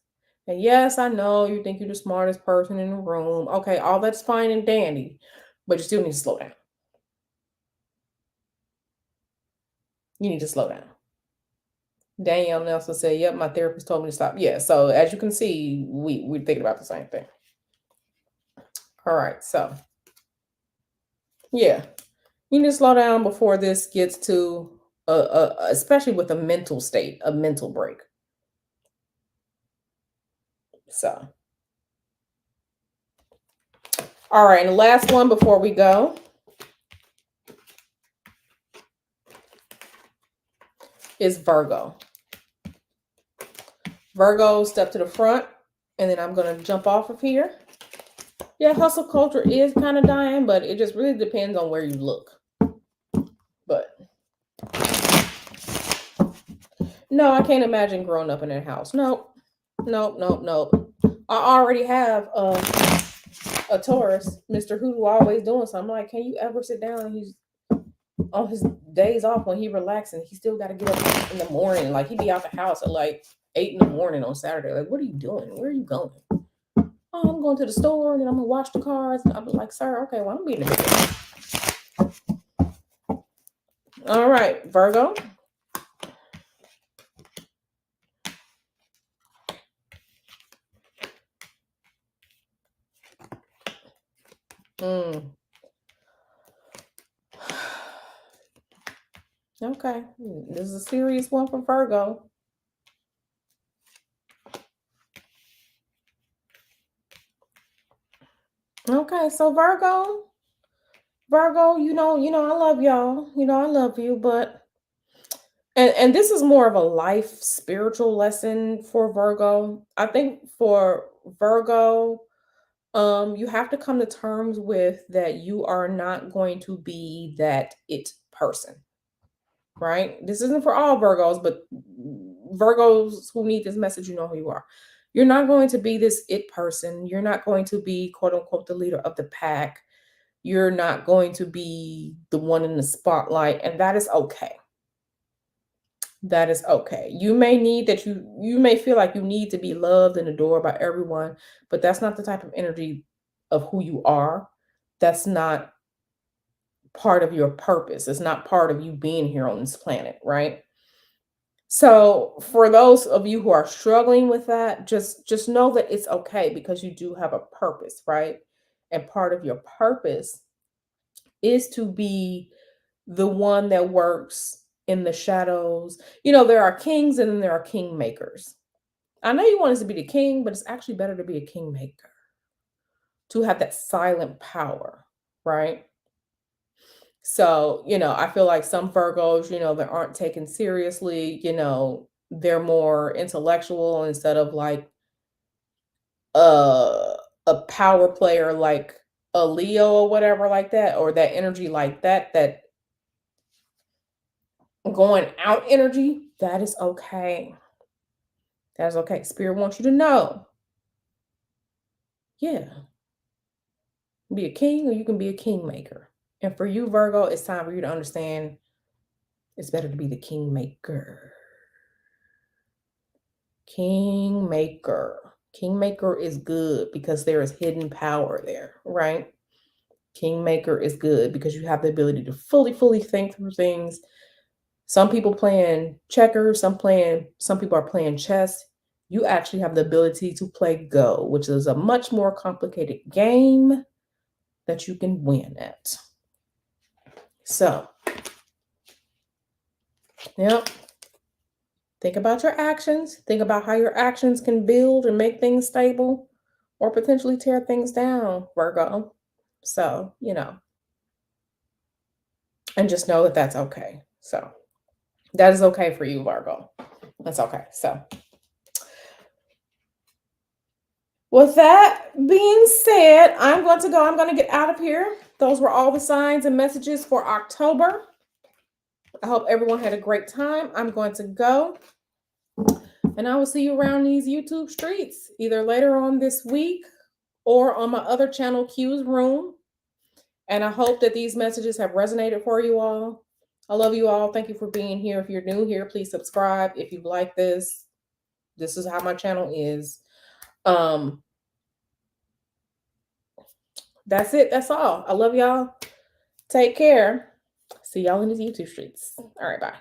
And yes, I know you think you're the smartest person in the room. Okay, all that's fine and dandy, but you still need to slow down. You need to slow down. Danielle Nelson said, yep, my therapist told me to stop. Yeah, so as you can see, we're thinking about the same thing. All right, so yeah, you need to slow down before this gets to, especially with a mental state, a mental break. So, all right, and the last one before we go is Virgo. Virgo, step to the front, and then I'm going to jump off of here. Yeah, hustle culture is kind of dying, but it just really depends on where you look. But no, I can't imagine growing up in that house. Nope. I already have a Taurus, Mr. Who always doing something. Like, can you ever sit down? And he's on his days off when he relaxing. He still got to get up in the morning. Like, he be out the house at like 8 in the morning on Saturday. Like, what are you doing? Where are you going? Oh, I'm going to the store and then I'm gonna watch the cars. And I'm like, sir, okay, well, I'm being a bit. All right, Virgo. Okay, this is a serious one for Virgo. Okay, so Virgo, I love y'all. I love you, but and this is more of a life spiritual lesson for Virgo. I think for Virgo, you have to come to terms with that you are not going to be that it person, right? This isn't for all Virgos, but Virgos who need this message, you know who you are. You're not going to be this it person. You're not going to be, quote unquote, the leader of the pack. You're not going to be the one in the spotlight, and that is okay. That is okay. You may need that you may feel like you need to be loved and adored by everyone, but that's not the type of energy of who you are. that's not part of your purpose. It's not part of you being here on this planet, right? So for those of you who are struggling with that, just know that it's okay because you do have a purpose, right? And part of your purpose is to be the one that works in the shadows. You know, there are kings and then there are kingmakers. I know you want us to be the king, but it's actually better to be a kingmaker, to have that silent power, right? So, I feel like some Virgos, that aren't taken seriously, they're more intellectual instead of like a a power player like a Leo or whatever like that, or that energy like that going out energy, that is okay. That's okay. Spirit wants you to know. Yeah, be a king or you can be a kingmaker. And for you, Virgo, it's time for you to understand it's better to be the kingmaker. Kingmaker. Kingmaker is good because there is hidden power there, right? Kingmaker is good because you have the ability to fully think through things. Some people playing checkers, some people are playing chess. You actually have the ability to play Go, which is a much more complicated game that you can win at. So, yeah, think about your actions. Think about how your actions can build and make things stable or potentially tear things down, Virgo. So, and just know that that's okay. So, that is okay for you, Virgo. That's okay. So, with that being said, I'm going to go. I'm going to get out of here. Those were all the signs and messages for October. I hope everyone had a great time. I'm going to go. And I will see you around these YouTube streets, either later on this week or on my other channel, Q's Room. And I hope that these messages have resonated for you all. I love you all. Thank you for being here. If you're new here, please subscribe. If you like this is how my channel is. That's it. That's all. I love y'all. Take care. See y'all in the YouTube streets. All right, bye.